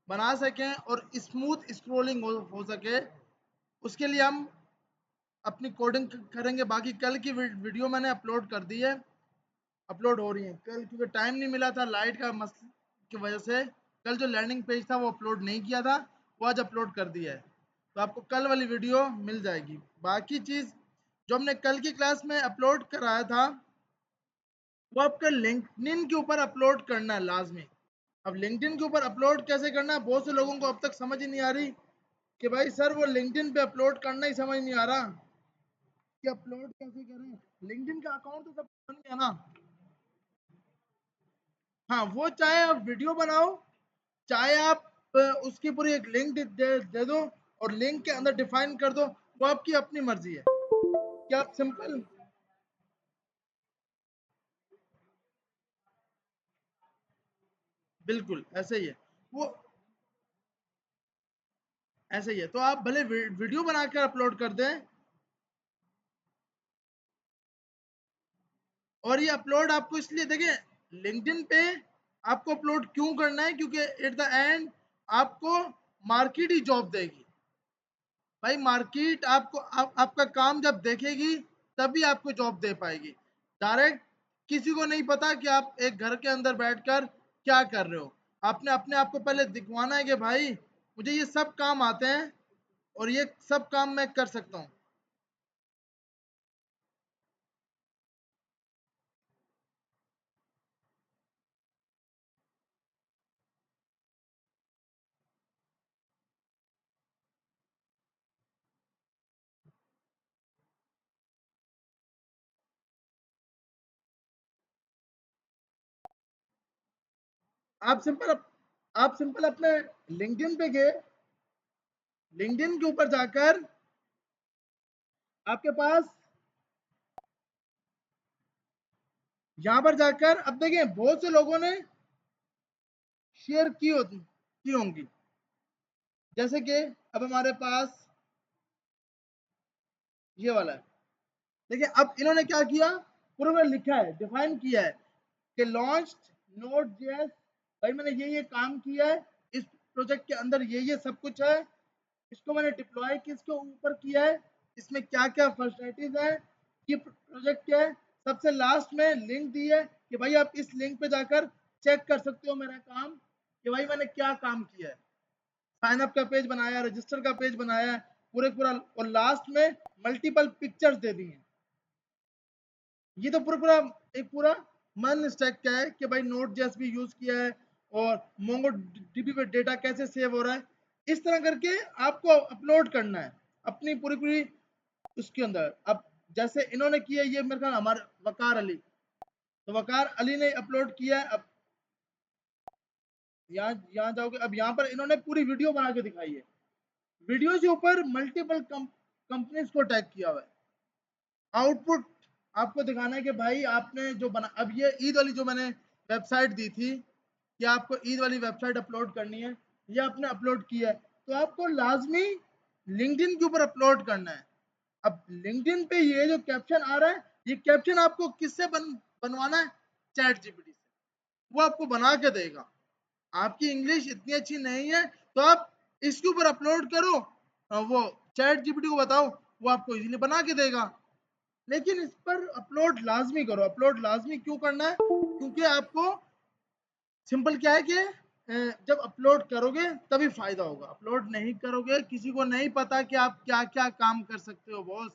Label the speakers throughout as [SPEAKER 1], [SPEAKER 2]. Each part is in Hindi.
[SPEAKER 1] बना सकें और स्मूथ स्क्रोलिंग हो सके, उसके लिए हम अपनी कोडिंग करेंगे। बाकी कल की वीडियो मैंने अपलोड कर दी है, अपलोड हो रही है कल, क्योंकि टाइम नहीं मिला था लाइट का मसले की वजह से। कल जो लैंडिंग पेज था वो अपलोड नहीं किया था, वो आज अपलोड कर दिया है, तो आपको कल वाली वीडियो मिल जाएगी। बाकी चीज़ जो हमने कल की क्लास में अपलोड कराया था वो आपका लिंक्डइन के ऊपर अपलोड करना है लाजमी। अब लिंक्डइन के ऊपर अपलोड कैसे करना है, बहुत से लोगों को अब तक समझ ही नहीं आ रही कि भाई सर वो लिंक्डइन पे अपलोड करना ही समझ नहीं आ रहा कि अपलोड कैसे करें। लिंक्डइन का अकाउंट तो सब बन गया ना। हाँ, वो चाहे आप वीडियो बनाओ, चाहे आप उसकी पूरी एक लिंक दे दो और लिंक के अंदर डिफाइन कर दो, वो आपकी अपनी मर्जी है कि आप सिंपल। बिल्कुल ऐसे ही है वो, ऐसे ही है। तो आप भले वीडियो बनाकर अपलोड कर दें, और ये अपलोड आपको इसलिए देखिए, लिंक्डइन पे आपको अपलोड क्यों करना है, क्योंकि एट द एंड आपको मार्केट ही जॉब देगी। भाई मार्केट आपको आपका काम जब देखेगी तभी आपको जॉब दे पाएगी। डायरेक्ट किसी को नहीं पता कि आप एक घर के अंदर बैठकर क्या कर रहे हो। आपने अपने आप को पहले दिखवाना है कि भाई मुझे ये सब काम आते हैं और ये सब काम मैं कर सकता हूँ। आप सिंपल आप सिंपल अपने लिंक्डइन पे गए, लिंक्डइन के ऊपर जाकर आपके पास यहाँ पर जाकर अब देखिए बहुत से लोगों ने शेयर की होंगी। जैसे कि अब हमारे पास ये वाला है, देखिए अब इन्होंने क्या किया, पूरा लिखा है, डिफाइन किया है कि लॉन्च नोड जेएस। भाई मैंने ये काम किया है, इस प्रोजेक्ट के अंदर ये सब कुछ है, इसको मैंने डिप्लॉय किसके ऊपर किया है, इसमें क्या क्या फंक्शनलिटीज है, ये प्रोजेक्ट क्या है। सबसे लास्ट में लिंक दी है कि भाई आप इस लिंक पे जाकर चेक कर सकते हो मेरा काम, कि भाई मैंने क्या काम किया है। साइन अप का पेज बनाया, रजिस्टर का पेज बनाया है, पूरे पूरा, और लास्ट में मल्टीपल पिक्चर्स दे दी हैं। ये तो पूरा पूरा एक पूरा मन स्टैक क्या है कि भाई नोट जेएस भी यूज किया है, और मोंगो डीबी पे डेटा कैसे सेव हो रहा है, इस तरह करके आपको अपलोड करना है अपनी पूरी पूरी उसके अंदर। अब जैसे इन्होंने किया, ये मेरे ख्याल हमारे वकार अली, तो वकार अली ने अपलोड किया है। अब यहाँ यहाँ जाओगे, अब यहाँ पर इन्होंने पूरी वीडियो बना के दिखाई है, वीडियो के ऊपर मल्टीपल कंपनीज को टैग किया हुआ है। आउटपुट आपको दिखाना है कि भाई आपने जो बना, अब ये ईद वाली जो मैंने वेबसाइट दी थी कि आपको ईद वाली वेबसाइट अपलोड करनी है, ये आपने अपलोड किया है, तो आपको लाजमी लिंक्डइन के ऊपर अपलोड करना है। अब लिंक्डइन पे ये जो कैप्शन आ रहा है, ये कैप्शन आपको किससे बनवाना है, चैट जीपीटी से, वो आपको बना के देगा। आपकी इंग्लिश इतनी अच्छी नहीं है तो आप इसके ऊपर अपलोड करो, वो चैट जीपीटी को बताओ, वो आपको इजीली बना के देगा। लेकिन इस पर अपलोड लाजमी करो। अपलोड लाजमी क्यों करना है, क्योंकि आपको सिंपल क्या है कि जब अपलोड करोगे तभी फायदा होगा। अपलोड नहीं करोगे, किसी को नहीं पता कि आप क्या क्या काम कर सकते हो बॉस।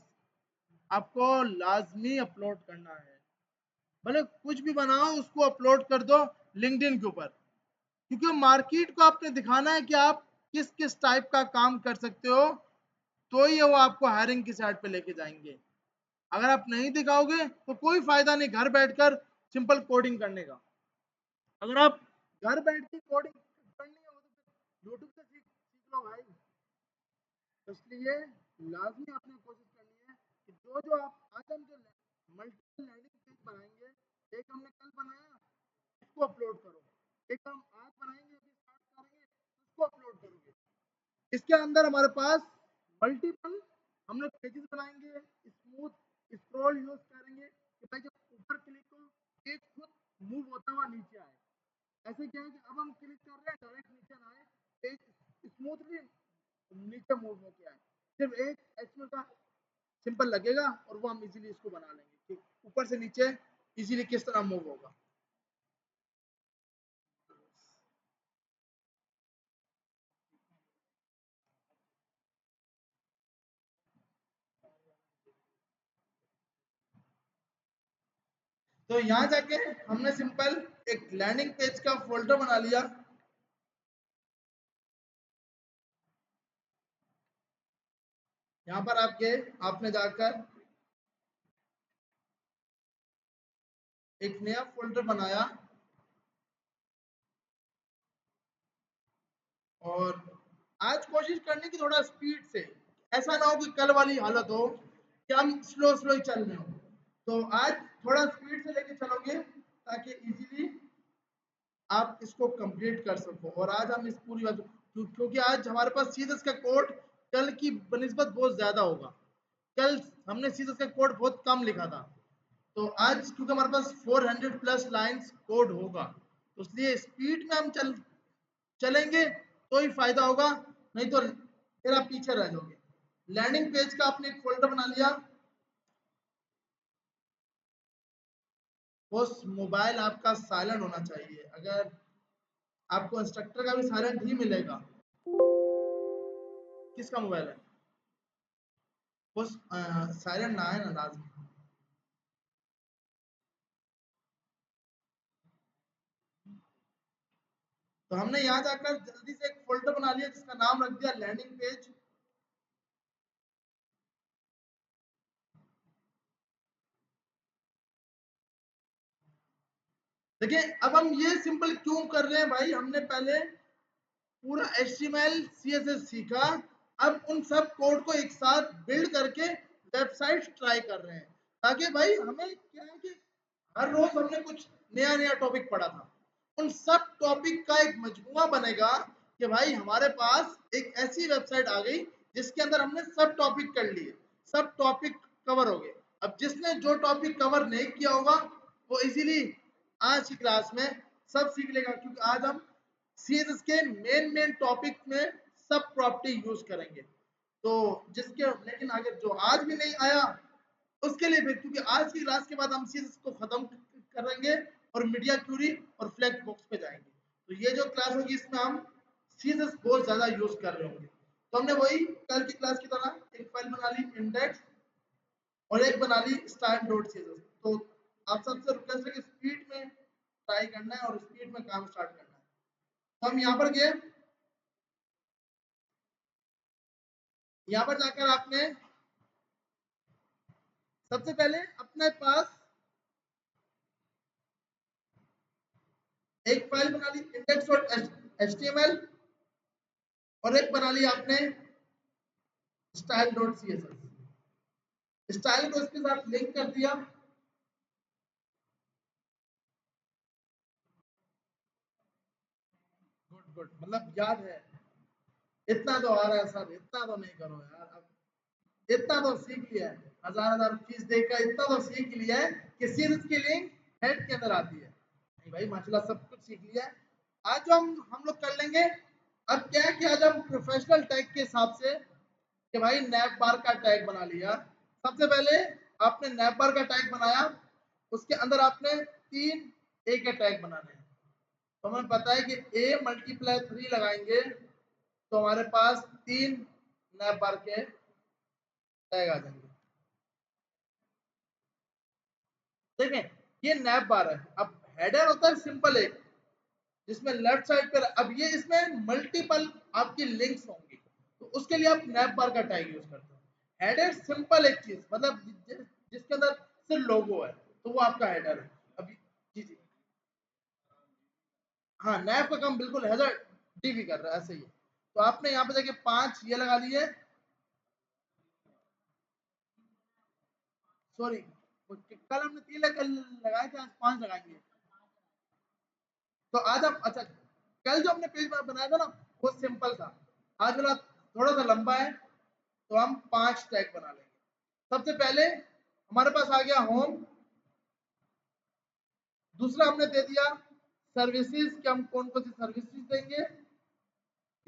[SPEAKER 1] आपको लाजमी अपलोड करना है, भले कुछ भी बनाओ उसको अपलोड कर दो लिंक्डइन के ऊपर, क्योंकि मार्केट को आपने दिखाना है कि आप किस किस टाइप का काम कर सकते हो, तो ही वो आपको हायरिंग की साइड पे लेके जाएंगे। अगर आप नहीं दिखाओगे तो कोई फायदा नहीं घर बैठकर सिंपल कोडिंग करने का। अगर आप घर बैठ के कोडिंग करनी है, वो तो यूट्यूब से सीख लो भाई। तो इसलिए लाजमी आपने कोशिश करनी है कि जो जो आप आज हम जो मल्टीपल लैंडिंग पेज बनाएंगे, एक हमने कल बनाया उसको अपलोड करो, एक हम आज बनाएंगे अभी स्टार्ट करेंगे उसको अपलोड करोगे। इसके अंदर हमारे पास मल्टीपल हम लोग पेजेस बनाएंगे, स्मूथ स्क्रॉल यूज करेंगे कि भाई जब ऊपर क्लिक हो पेज खुद मूव होता हुआ नीचे आए। ऐसे क्या है कि अब हम क्लिक कर रहे हैं डायरेक्ट नीचे ना आए, स्मूथली नीचे मूव होके आए। सिर्फ एक एचटीएमएल का सिंपल लगेगा और वो हम इजीली इसको बना लेंगे कि ऊपर से नीचे इजीली किस तरह मूव होगा। तो यहाँ जाके हमने सिंपल एक लैंडिंग पेज का फोल्डर बना लिया। यहाँ पर आपने जाकर एक नया फोल्डर बनाया और आज कोशिश करने की थोड़ा स्पीड से, ऐसा ना हो कि कल वाली हालत हो कि हम स्लो स्लो ही चल रहे हो। तो आज थोड़ा स्पीड से लेके चलोगे ताकि इजीली आप इसको कंप्लीट कर सको। और आज हम इस पूरी बात, क्योंकि आज हमारे पास सीएसएस का कोड कल की बनिस्बत बहुत ज्यादा होगा। कल हमने सीएसएस का कोड बहुत कम लिखा था, तो आज क्योंकि हमारे पास 400 प्लस लाइंस कोड होगा, तो इसलिए स्पीड में हम चलेंगे तो ही फायदा होगा, नहीं तो फिर आप पीछे रह जाओगे। लैंडिंग पेज का आपने एक फोल्डर बना लिया। बस मोबाइल आपका साइलेंट होना चाहिए। अगर आपको इंस्ट्रक्टर का भी साइलेंट ही मिलेगा। किसका मोबाइल है? बस साइलेंट ना है ना लाजमी। तो हमने यहाँ जाकर जल्दी से एक फोल्डर बना लिया जिसका नाम रख दिया लैंडिंग पेज। देखिए अब हम ये सिंपल क्यों कर रहे हैं भाई, हमने पहले पूरा HTML CSS सीखा, अब उन सब कोड को एक साथ बिल्ड करके वेबसाइट ट्राई कर रहे हैं, ताकि भाई हमें क्या है कि हर रोज हमने कुछ नया नया टॉपिक पढ़ा था, उन सब टॉपिक का एक मजमुआ बनेगा कि भाई हमारे पास एक ऐसी वेबसाइट आ गई जिसके अंदर हमने सब टॉपिक कर लिए, सब टॉपिक कवर हो गए। अब जिसने जो टॉपिक कवर नहीं किया होगा वो इजीली आज की क्लास में सब सीख लेगा, क्योंकि आज हम सीएसएस के मेन टॉपिक में सब प्रॉपर्टी यूज करेंगे। तो जिसके, लेकिन अगर जो आज भी नहीं आया उसके लिए फिर, क्योंकि आज की क्लास के बाद हम सीएसएस को खत्म करेंगे और मीडिया क्यूरी और फ्लैग बॉक्स पे जाएंगे। तो ये जो क्लास होगी इसमें हम सीएसएस बहुत ज्यादा यूज कर रहे होंगे। तो हमने वही कल की क्लास की तरह एक फाइल बना ली इंडेक्स और एक बना ली स्टाइल डॉट सीएसएस। तो आप सबसे रिक्वेस्ट है कि स्पीड में ट्राई करना है और स्पीड में काम स्टार्ट करना है। तो हम यहाँ पर गए, यहाँ पर जाकर आपने सबसे पहले अपने पास एक फाइल बना ली index.html और एक बना ली आपने style.css। स्टाइल को इसके साथ लिंक कर दिया। गुड गुड, मतलब याद है, इतना तो आ रहा है सर, इतना तो नहीं करो यार, अब इतना तो सीख लिया है, हजार हजार फीस देकर इतना तो सीख लिया है कि सीरीज की लिंक हेड के अंदर आती है। नहीं भाई माशाल्लाह सब कुछ सीख लिया है। आज जो हम लोग कर लेंगे, अब क्या है कि आज हम प्रोफेशनल टैग के हिसाब से कि भाई नैप बार का टैग बना लिया। सबसे पहले आपने नैप बार का टैग बनाया, उसके अंदर आपने 3 ए के टैग बनाने हैं। तो हमें पता है कि a मल्टीप्लाई 3 लगाएंगे तो हमारे पास 3 नैप बार के टैग आ जाएंगे। देखें ये नैप बार है। अब हेडर होता है सिंपल एक, जिसमें लेफ्ट साइड पर, अब ये इसमें मल्टीपल आपकी लिंक्स होंगी, तो उसके लिए आप नैप बार का टैग यूज करते हो। हेडर सिंपल एक चीज, मतलब जिसके अंदर सिर्फ लोगो है तो वो आपका हेडर है। अभी जी जी, हाँ नैप का काम बिल्कुल हेडर डी भी कर रहा है, ऐसे ही है। तो आपने यहाँ पे देखिए 5 ये लगा लिए, सॉरी कल हमने 3 लगाए थे, आज 5 लगाएंगे। तो आज हम, अच्छा कल जो हमने पेज बनाया था ना वो सिंपल था, आज वाला थोड़ा सा लंबा है, तो हम 5 टैग बना लेंगे। सबसे पहले हमारे पास आ गया होम, दूसरा हमने दे दिया सर्विसेज कि हम कौन कौन सी सर्विसेज देंगे,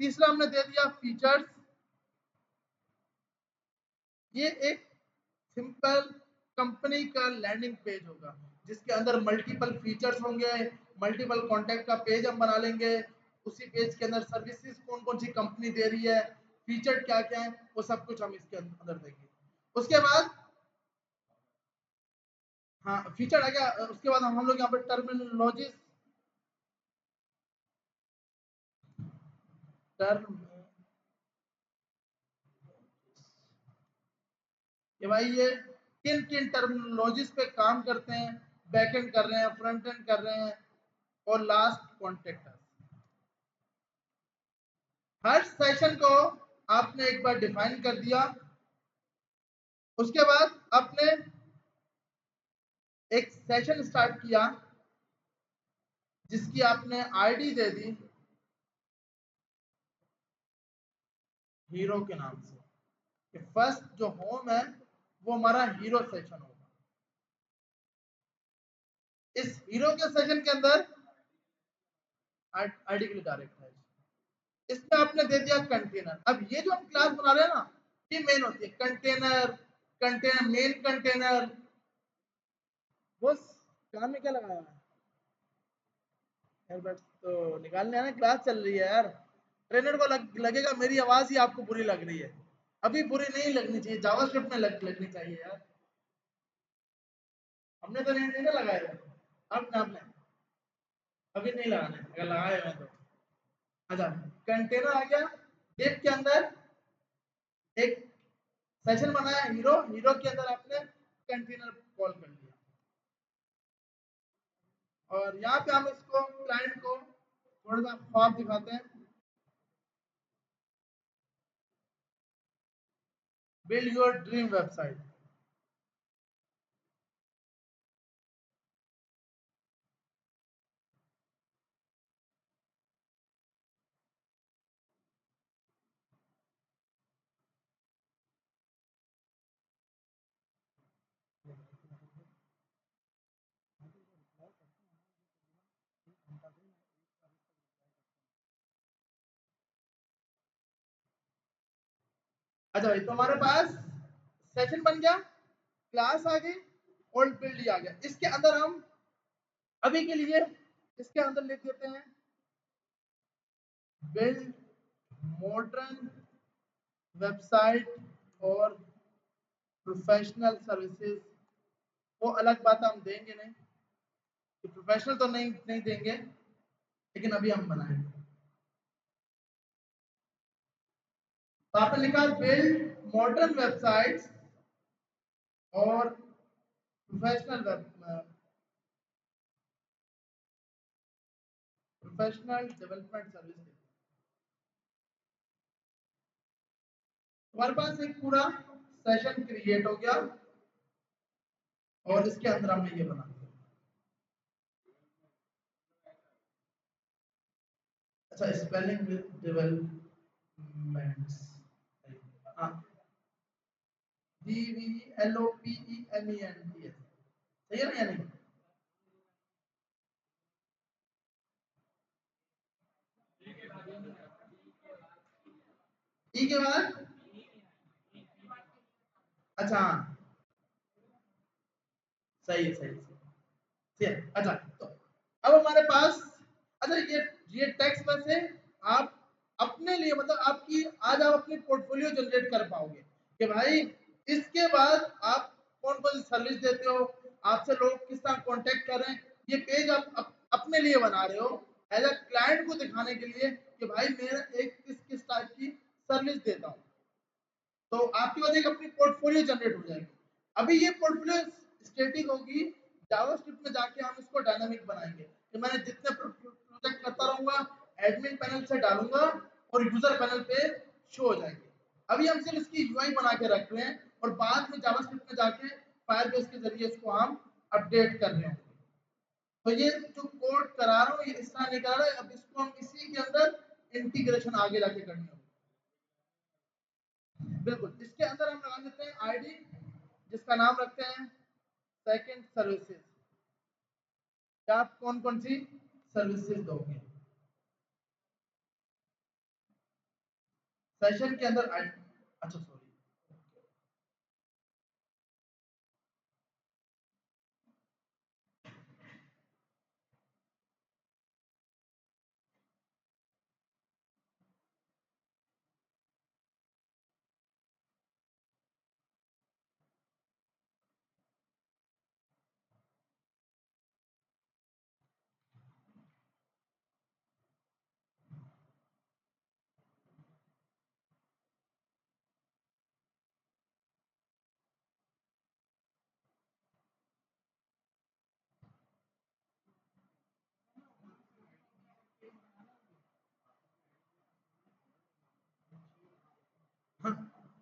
[SPEAKER 1] तीसरा हमने दे दिया फीचर्स। ये एक सिंपल कंपनी का लैंडिंग पेज होगा जिसके अंदर मल्टीपल फीचर्स होंगे, मल्टीपल कॉन्टैक्ट का पेज हम बना लेंगे। उसी पेज के अंदर सर्विसेज कौन कौन सी कंपनी दे रही है, फीचर क्या क्या है, वो सब कुछ हम इसके अंदर देंगे। उसके बाद हाँ फीचर आ गया। उसके बाद हम लोग यहाँ पर टर्मिनोलॉजीज टर्म कि भाई ये किन किन टर्मिनोलॉजीज पे काम करते हैं, बैकएंड कर रहे हैं, फ्रंट एंड कर रहे हैं, और लास्ट कॉन्टेक्ट। हर सेशन को आपने एक बार डिफाइन कर दिया। उसके बाद आपने एक सेशन स्टार्ट किया जिसकी आपने आईडी दे दी हीरो के नाम से, कि फर्स्ट जो होम है वो हमारा हीरो सेशन होगा। इस हीरो के सेशन के अंदर आईडी के लिए डायरेक्ट है। इसमें आपने दे दिया कंटेनर। अब ये जो हम क्लास बना रहे हैं ना, ये मेन होती है कंटेनर। Container main container. बस कान में क्या लगाया है यार? बट तो निकालने आना, क्लास चल रही है यार। ट्रेनर को लगेगा मेरी आवाज ही आपको बुरी लग रही है। अभी बुरी नहीं लगनी चाहिए, जावास्क्रिप्ट में लगनी चाहिए यार। हमने तो नहीं ना लगाया है। अब ना आपने अभी नहीं लगाना है, अगर लगाए हुए तो। अच्छा, कंटेनर आ गया। डिप के अंदर एक सेशन बनाया हीरो, हीरो के अंदर आपने कंटेनर कॉल कर लिया। और यहाँ पे हम इसको क्लाइंट को थोड़ा सा ख्वाब दिखाते हैं। Build your dream website. अच्छा भाई, तो हमारे पास सेशन बन गया, क्लास आ गई, ओल्ड बिल्ड आ गया। इसके अंदर हम अभी के लिए इसके अंदर लिख देते हैं बिल्ड मॉडर्न वेबसाइट और प्रोफेशनल सर्विसेज। वो अलग बात हम देंगे नहीं कि प्रोफेशनल तो नहीं नहीं देंगे, लेकिन अभी हम बनाएंगे। तो आपने लिखा बिल्ड मॉडर्न वेबसाइट्स और प्रोफेशनल डेवलपमेंट सर्विस। हमारे पास एक पूरा सेशन क्रिएट हो गया और इसके अंदर हमने ये बना दिया। अच्छा, स्पेलिंग डेवलपमेंट्स, हाँ, DEVELOPEMENTS, सही है ना? या नहीं? ई के बाद अच्छा हाँ, सही है, सही है, सही है। अच्छा, तो अब हमारे पास, अच्छा ये टेक्स्ट में से आप अपने लिए मतलब आपकी आज आप अपनी पोर्टफोलियो जनरेट कर पाओगे कि भाई इसके बाद आप कौन कौन सी सर्विस देते हो, आपसे लोग किस तरह कांटेक्ट कर रहे हैं। ये पेज आप अपने लिए बना रहे हो एज अ क्लाइंट को दिखाने के लिए कि भाई मेरा एक किस किस टाइप की सर्विस देता हूँ। तो आपके पास एक अपनी पोर्टफोलियो जनरेट हो जाएगी। अभी ये पोर्टफोलियो स्टैटिक होगी, जावास्क्रिप्ट में जाके हम इसको डायनामिक बनाएंगे कि मैंने जितने प्रोजेक्ट करता रहूंगा, एडमिन पैनल से डालूंगा और यूजर पैनल पे शो हो जाएंगे। अभी हम सिर्फ इसकी यूआई बना के रख रहे हैं और बाद में जावास्क्रिप्ट में जाके फायरबेस के जरिए इसको हम अपडेट कर रहे होंगे। तो ये जो कोड करा रहा हूँ ये इस तरह नहीं करा रहा है, अब इसको हम इसी के अंदर इंटीग्रेशन आगे जाके करनी होगी। बिल्कुल, इसके अंदर हम लगा देते हैं आईडी जिसका नाम रखते हैं सेकंड सर्विसेज। क्या आप कौन कौन सी सर्विसेज दोगे? सेशन के अंदर अच्छा सॉरी, हाँ,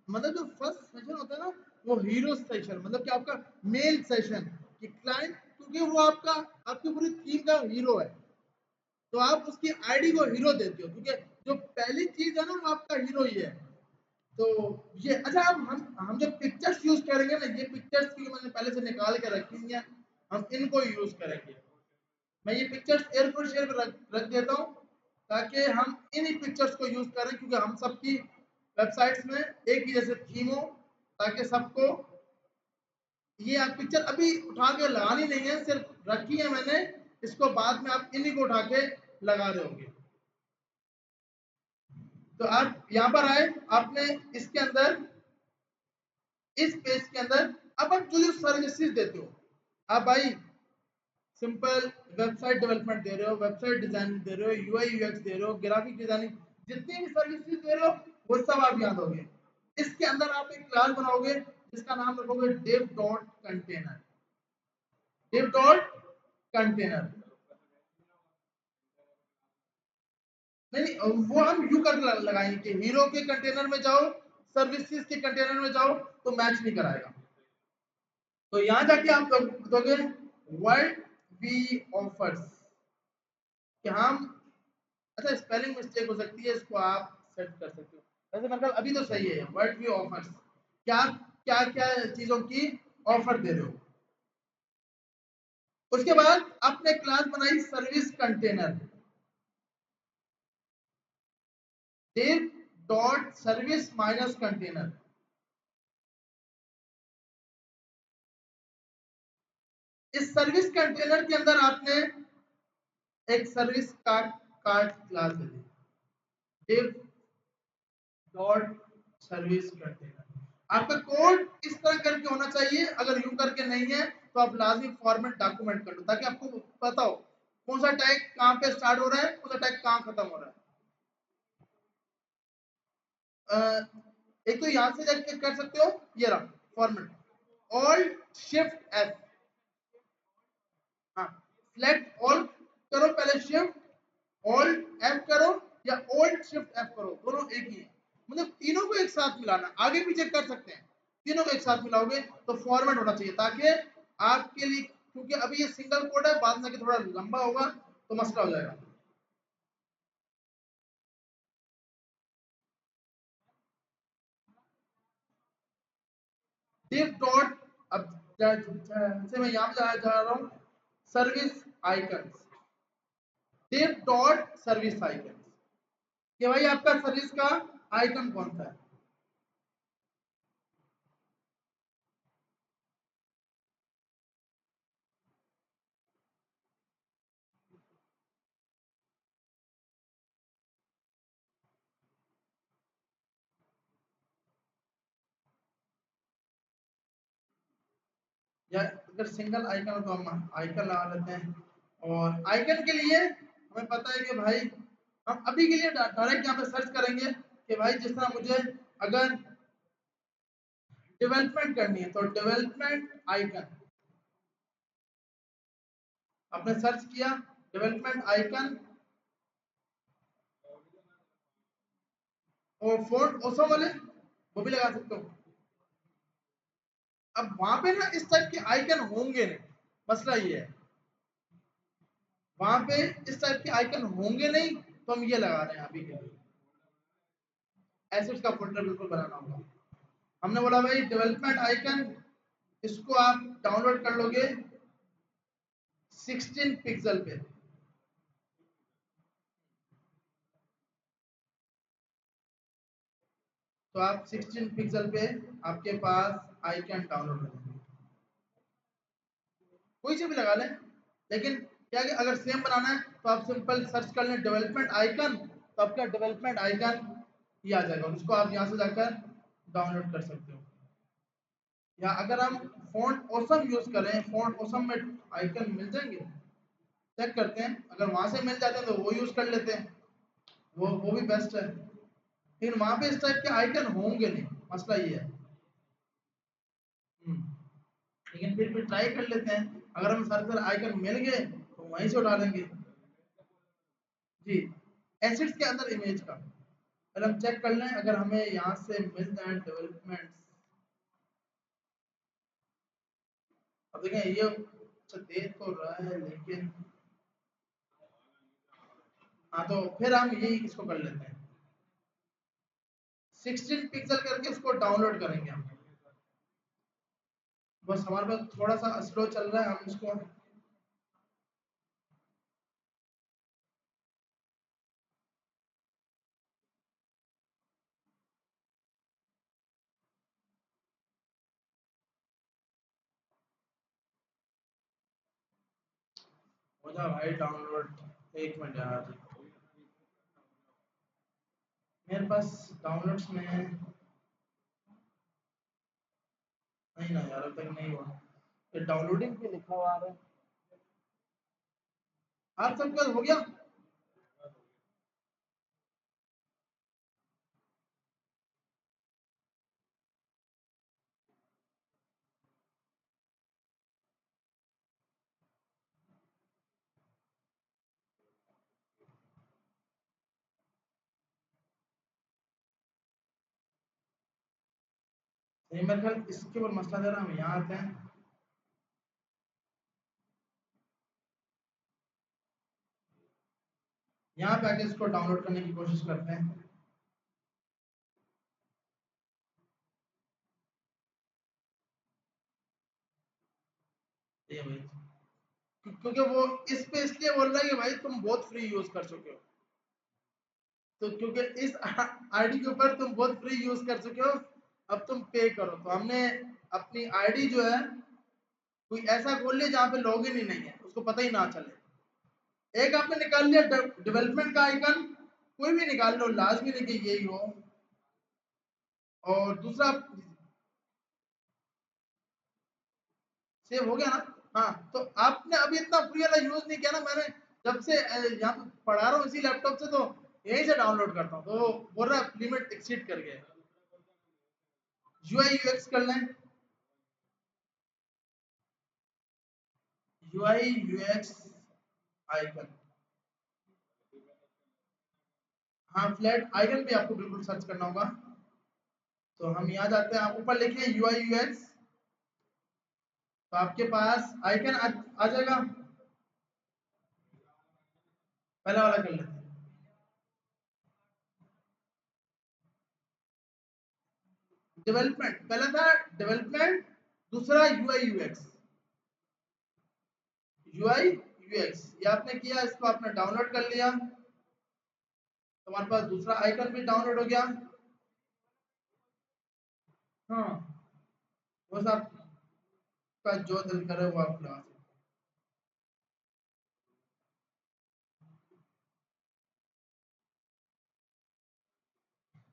[SPEAKER 1] मतलब जो फर्स्ट सेशन होता है ना, वो हीरो सेशन, मतलब कि आपका मेल सेशन, कि क्लाइंट, क्योंकि वो आपका, आपकी पूरी टीम का हीरो है, तो आप उसकी आईडी को हीरो देते हो, क्योंकि जो पहली चीज है ना वो आपका हीरो ही है। तो ये अच्छा, अब हम जो पिक्चर्स यूज करेंगे ना, ये पिक्चर्स की मैंने पहले से निकाल के रखी हुई है, हम इनको यूज करेंगे। मैं ये पिक्चर्स एयरपोर्ट शेयर पर रख देता हूँ, ताकि हम इन्हीं पिक्चर्स को यूज करें, क्योंकि हम सबकी वेबसाइट्स में एक ही जैसे थीम हो, ताकि सबको ये आप पिक्चर अभी उठा के लगानी नहीं है, सिर्फ रखी है मैंने, इसको बाद में आप इन्हीं को उठा के लगा रहे होंगे। तो आप यहाँ पर आए, आपने इसके अंदर, इस पेज के अंदर अब आप जो जो सर्विसेज देते हो, आप भाई सिंपल वेबसाइट डेवलपमेंट दे रहे हो, वेबसाइट डिजाइनिंग दे रहे हो, यूआई यूएक्स दे रहे हो, ग्राफिक डिजाइनिंग, जितनी भी सर्विसेज दे रहे हो वो सब आप यहाँ दोगे। इसके अंदर आप एक क्लास बनाओगे जिसका नाम रखोगे div dot container, div dot container. नहीं नहीं, वो हम यू कर लगाएंगे कि हीरो के कंटेनर में जाओ, सर्विसेज के कंटेनर में जाओ, तो मैच नहीं कराएगा। तो यहाँ जाके आप दोगे व्हाट वी ऑफर्स, कि हम, अच्छा स्पेलिंग मिस्टेक हो सकती है, इसको आप सेट कर सकते हो, वैसे मेरे ख्याल अभी तो सही है, व्हाट वी ऑफर्स, क्या क्या क्या चीजों की ऑफर दे रहे हो। उसके बाद आपने क्लास बनाई service container, div dot service minus container. इस सर्विस कंटेनर के अंदर आपने एक सर्विस कार्ड कार्ड क्लास दे दी, div डॉट सर्विस कंटेनर। आपका कोड इस तरह करके होना चाहिए, अगर यूं करके नहीं है तो आप लाजमी फॉर्मेट डॉक्यूमेंट कर लो, ताकि आपको पता हो कौन सा टैग कहाँ पे स्टार्ट हो रहा है, कौन सा टैग कहाँ खत्म हो रहा है। एक तो यहाँ से जाके कर सकते हो, ये रहा फॉर्मेट, ऑल्ट शिफ्ट एफ, हाँ, सेलेक्ट ऑल करो, पहले शिफ्ट ऑल्ट एफ करो, या ऑल्ट शिफ्ट एफ करो, दोनों एक ही है, मतलब तीनों को एक साथ मिलाना, आगे पीछे कर सकते हैं, तीनों को एक साथ मिलाओगे तो फॉर्मेट होना चाहिए, ताकि आपके लिए, क्योंकि अभी ये सिंगल कोड है, बाद में थोड़ा लंबा होगा तो मसला हो जाएगा। div डॉट, अब से मैं यहाँ जा रहा हूँ, service icons, div dot service icons, कि भाई आपका सर्विस का आइकन कौन सा है। या अगर सिंगल आइकन हो तो हम आइकन लगा लेते हैं, और आइकन के लिए हमें पता है कि भाई हम अभी के लिए डायरेक्ट यहाँ पे सर्च करेंगे, कि भाई जिस तरह मुझे अगर डेवलपमेंट करनी है तो डेवलपमेंट आइकन, आपने सर्च किया डेवलपमेंट आइकन, और फोर्ट ओसो वाले वो भी लगा सकते हो। अब वहां पे ना इस टाइप के आइकन होंगे नहीं, मसला ये है, वहां पे इस टाइप के आइकन होंगे नहीं, तो हम ये लगा रहे हैं अभी के लिए, एसेट्स का फोल्डर बिल्कुल बनाना होगा। हमने बोला भाई डेवलपमेंट आइकन, इसको आप डाउनलोड कर लोगे 16 पिक्सल पे, तो आप 16 पिक्सल पे आपके पास आइकन डाउनलोड हो जाएंगे, कोई से भी लगा लें। लेकिन क्या कि अगर सेम बनाना है तो आप सिंपल सर्च कर लें डेवलपमेंट आइकन, तो आपका डेवलपमेंट आइकन ये आ जाएगा, उसको आप यहाँ से जाकर डाउनलोड कर सकते हो। या अगर हम फॉन्ट ऑसम यूज करें, फॉन्ट ऑसम में आइकन मिल जाएंगे, चेक करते हैं, अगर वहां से मिल जाते हैं तो वो यूज कर लेते हैं, वो भी बेस्ट है। लेकिन वहां पे इस टाइप के आइकन होंगे नहीं, मसला ये है। लेकिन फिर भी ट्राई कर लेते हैं, अगर हमें सर्च पर आइकन मिल गए तो वहीं से उठा लेंगे। जी, एसिड्स के अंदर इमेज का पहले हम चेक कर लें, अगर हमें यहाँ से मिल जाए डेवलपमेंट। अब देखें ये अच्छा दे तो रहा है, लेकिन हाँ तो फिर हम यही इसको कर लेते हैं, 16 पिक्सल करके इसको डाउनलोड करेंगे हम। बस हमारे पास थोड़ा सा स्लो चल रहा है, हम इसको हो जा भाई डाउनलोड। एक मिनट यार, मेरे पास डाउनलोड्स में नहीं ना यार, अभी तक नहीं हुआ, ये डाउनलोडिंग पे लिखा हुआ आ रहा है। आप सबका हो गया? नहीं मेरे ख्याल इसके ऊपर मसला दे रहा, हम यहाँ आते हैं, यहाँ पे आके इसको डाउनलोड करने की कोशिश करते हैं। ये भाई, क्योंकि वो इस पे इसलिए बोल रहा है कि भाई तुम बहुत फ्री यूज कर चुके हो, तो क्योंकि इस आईडी के ऊपर तुम बहुत फ्री यूज कर चुके हो, अब तुम पे करो, तो हमने अपनी आईडी जो है कोई ऐसा खोल लिया जहाँ पे लॉगिन ही नहीं है, उसको पता ही ना चले। एक आपने निकाल लिया डेवलपमेंट का आइकन, कोई भी निकाल लो, लाजमी नहीं कि यही हो। और दूसरा सेव हो गया ना? हाँ, तो आपने अभी इतना फ्री वाला यूज नहीं किया ना, मैंने जब से यहाँ पे पढ़ा रहा हूँ इसी लैपटॉप से, तो यहीं से डाउनलोड करता हूँ, तो बोल रहा है लिमिट एक्सीड कर गया। यूआई यूएक्स कर लें, यूआई यूएक्स आइकन। हाँ, फ्लैट आइकन भी आपको बिल्कुल सर्च करना होगा। तो हम यहाँ जाते हैं, आप ऊपर लिखिए यूआई यूएक्स, तो आपके पास आइकन आ जाएगा। पहला वाला कर लेते हैं, डेवलपमेंट पहला था, डेवलपमेंट, दूसरा यूआई यूएक्स, यूआई यूएक्स ये आपने किया, इसको आपने डाउनलोड कर लिया, तुम्हारे पास दूसरा आइकन भी डाउनलोड हो गया। हाँ, बस आपका जो दिल करे वो आप लगा सकते।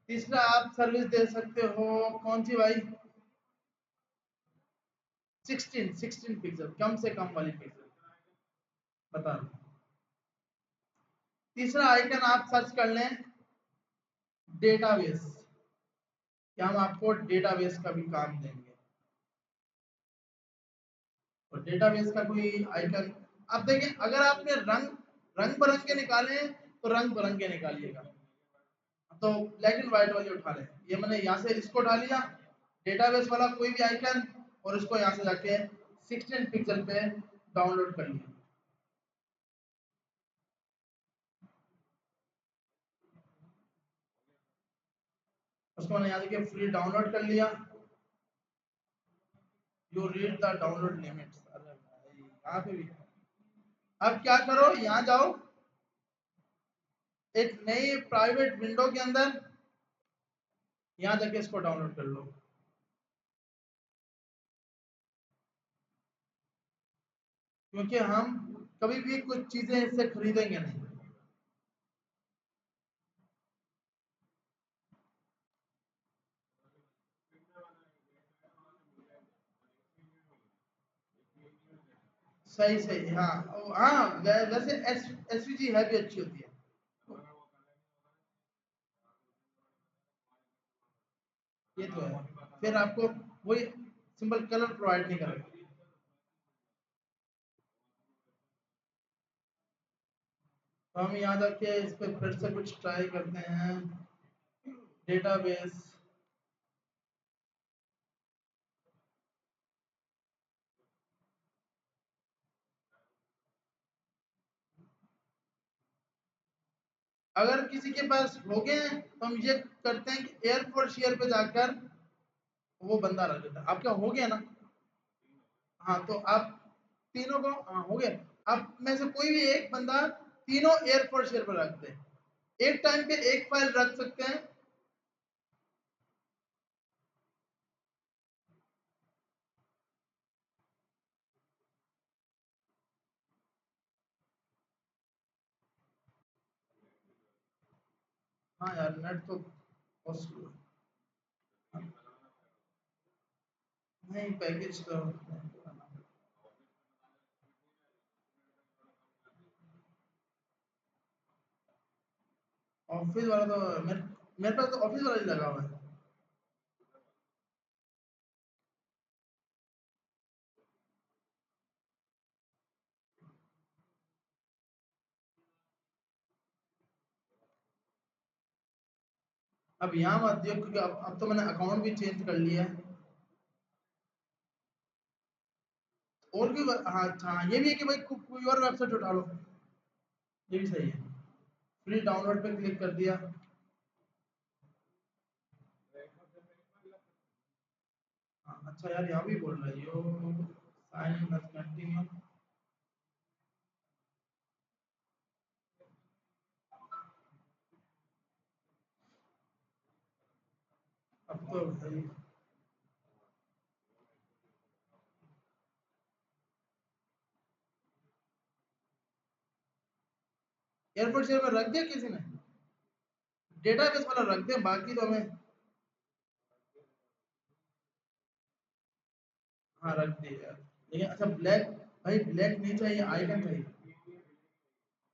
[SPEAKER 1] तीसरा आप सर्विस दे सकते हो, कौन सी भाई? 16 पिक्सल, कम से कम वाली पिक्सल बता दो। तीसरा आइकन आप सर्च कर लें डेटाबेस, कि हम आपको डेटाबेस का भी काम देंगे, और डेटाबेस का कोई आइकन। अब देखिए, अगर आपने रंग रंग बिरंगे निकाले हैं तो रंग बिरंगे निकालिएगा, तो ब्लैक एंड व्हाइट वाले उठा लें। ये मैंने यहाँ से इसको उठा लिया, डेटाबेस वाला कोई भी आइकन, और इसको यहाँ से जाके 16 पिक्सल पे डाउनलोड कर लिया। उसको मैंने यहाँ देखिए फ्री डाउनलोड कर लिया। You read the download limits, अरे भाई यहाँ पे भी। अब क्या करो, यहाँ जाओ, एक नई प्राइवेट विंडो के अंदर यहाँ जाके इसको डाउनलोड कर लो। क्योंकि हम कभी भी कुछ चीजें इससे खरीदेंगे नहीं। सही सही, हाँ हाँ, वैसे एसवीजी है भी अच्छी होती है। ये तो है, फिर आपको वही सिंपल कलर प्रोवाइड नहीं करेगा। तो हम यहाँ जाके इस पे फिर से कुछ ट्राई करते हैं। डेटाबेस, अगर किसी के पास हो गए हैं तो हम ये करते हैं कि एयरफोर्स शेयर पे जाकर वो बंदा रख देता है। आपका हो गया ना? हाँ, तो आप तीनों को, हाँ हो गया। आप में से कोई भी एक बंदा तीनों एयरफोर्स शेयर पर रखते हैं, एक टाइम पे एक फाइल रख सकते हैं। हाँ यार, नेट तो नहीं, पैकेज तो ऑफिस वाला तो मेरे पास तो ऑफिस वाला ही लगा हुआ है। अब यहाँ मत दियो, क्योंकि अब तो मैंने अकाउंट भी चेंज कर लिया है। और भी हाँ हाँ, ये भी है कि भाई कोई और वेबसाइट उठा लो, ये भी सही है। फ्री डाउनलोड पे क्लिक कर दिया। हाँ, अच्छा यार, यहाँ भी बोल रही हो साइन मस्ट कंटिन्यू। अब तो भाई एयरपोर्ट शेयर में रख दिया किसी ने, डेटाबेस वाला रख दे, बाकी तो हमें। हाँ रख दिया यार, लेकिन अच्छा ब्लैक, भाई ब्लैक नहीं चाहिए, आइकन चाहिए।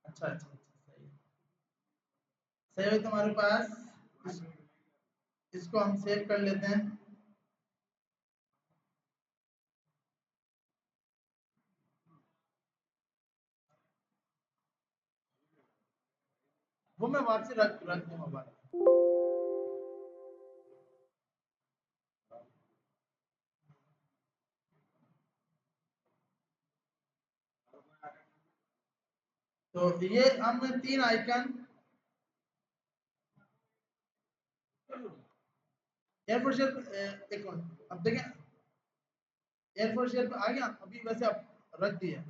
[SPEAKER 1] अच्छा अच्छा अच्छा, सही है। सही है तुम्हारे पास। इस, इसको हम सेव कर लेते हैं। वो मैं वापसी रख रख दूंगा बाद में। तो ये हमने तीन आइकन, एयरपोर्ट शेयर, एक मिनट अब देखें, एयरपोर्ट शेयर पे आ गया अभी, वैसे अब रख दिया।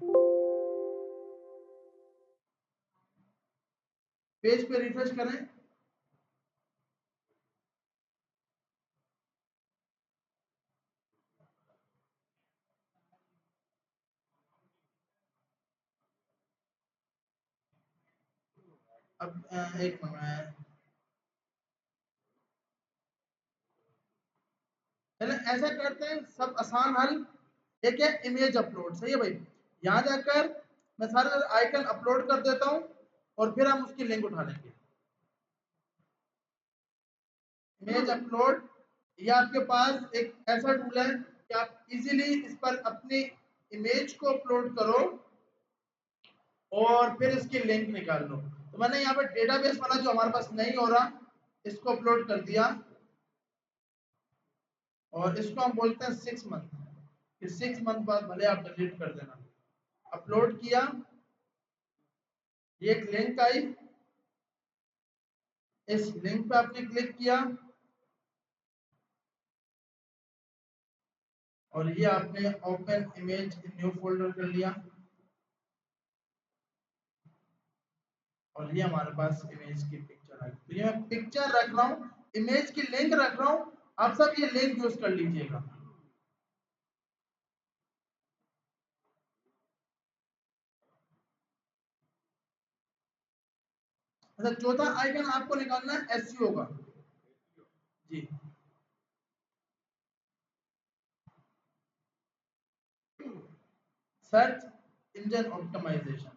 [SPEAKER 1] पेज पे रिफ्रेश करें। अब एक मिनट, चले ऐसा करते हैं, सब आसान हल। एक है इमेज अपलोड, सही है भाई। यहाँ जाकर मैं सारे आइकन अपलोड कर देता हूँ, और फिर हम उसकी लिंक उठा लेंगे। इमेज अपलोड, ये आपके पास एक ऐसा टूल है कि आप इजीली इस पर अपनी इमेज को अपलोड करो और फिर इसकी लिंक निकाल लो। तो मैंने यहाँ पे डेटाबेस वाला जो हमारे पास नहीं हो रहा, इसको अपलोड कर दिया, और इसको हम बोलते हैं 6 मंथ, कि 6 मंथ बाद भले आप डिलीट कर देना। अपलोड किया, ये एक लिंक आई, इस लिंक पे आपने क्लिक किया, और ये आपने open image in new folder कर लिया, और ये हमारे पास इमेज की पिक्चर है। तो ये मैं पिक्चर रख रहा हूँ, इमेज की लिंक रख रहा हूं, आप सब ये लिंक यूज कर लीजिएगा। अच्छा, चौथा आइकन आपको निकालना है एसईओ का। जी, सर्च इंजन ऑप्टिमाइजेशन।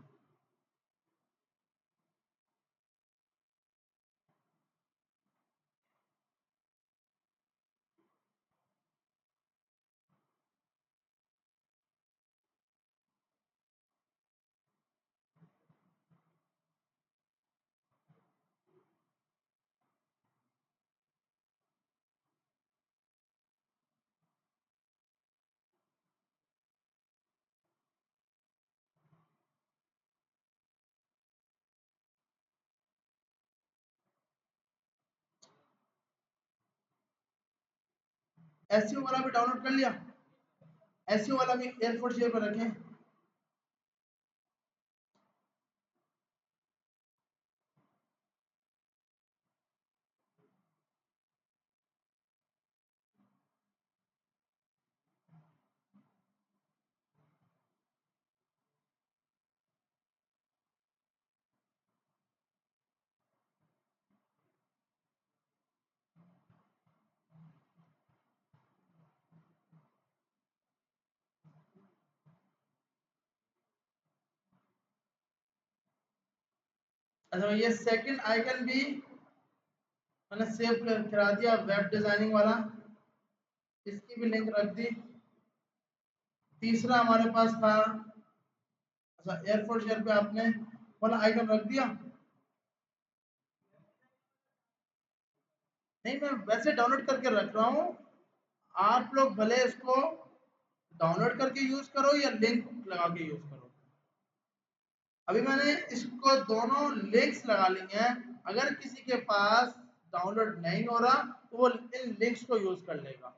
[SPEAKER 1] एसईओ वाला भी डाउनलोड कर लिया, एसईओ वाला भी एयरफोर्स शेयर पर रखें। अच्छा, ये सेकंड आइकन भी मैंने सेव करा दिया, वेब डिजाइनिंग वाला, इसकी भी लिंक रख दी। तीसरा हमारे पास था, अच्छा एयरफोर्स शेयर पे आपने वाला आइकन रख दिया। नहीं, मैं वैसे डाउनलोड करके रख रहा हूँ, आप लोग भले इसको डाउनलोड करके यूज करो या लिंक लगा के यूज करो। अभी मैंने इसको दोनों लिंक्स लगा ली हैं, अगर किसी के पास डाउनलोड नहीं हो रहा तो वो इन लिंक्स को यूज कर लेगा।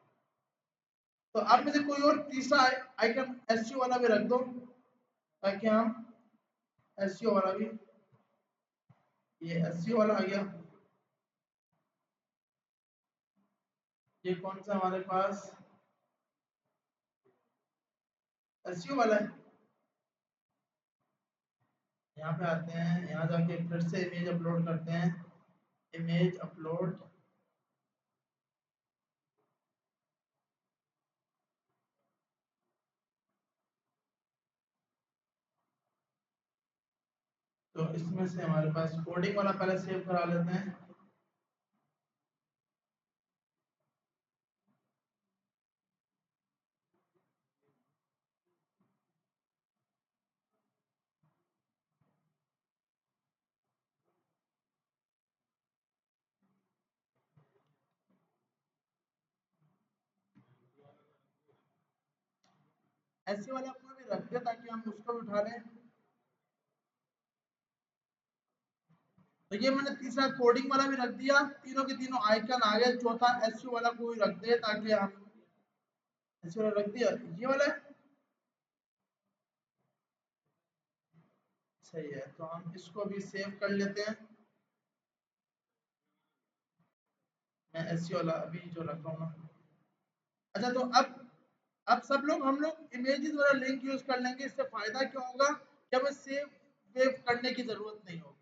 [SPEAKER 1] तो आप में से कोई और तीसरा आइकन एसईओ वाला भी रख दो, ताकि हम एसईओ वाला भी, ये एसईओ वाला आ गया। ये कौन सा हमारे पास एसईओ वाला है। यहाँ पे आते हैं, यहाँ जाके फिर से इमेज अपलोड करते हैं, इमेज अपलोड। तो इसमें से हमारे पास कोडिंग वाला पहले सेव करा लेते हैं। ऐसे वाला अपना भी रख दे ताकि हम उसको भी उठा लें। तो ये मैंने तीसरा कोडिंग वाला भी रख दिया, तीनों के तीनों आइकन आ गए। चौथा एसयू वाला को भी रख दे ताकि हम, एसयू वाला रख दिया, ये वाला सही है। तो हम इसको भी सेव कर लेते हैं। मैं एसयू वाला अभी जो रख रहा हूँ ना। अच्छा, तो अब सब लोग, हम लोग इमेजेस वाला लिंक यूज कर लेंगे। इससे फायदा क्या होगा कि हमें सेव वेव करने की जरूरत नहीं होगी।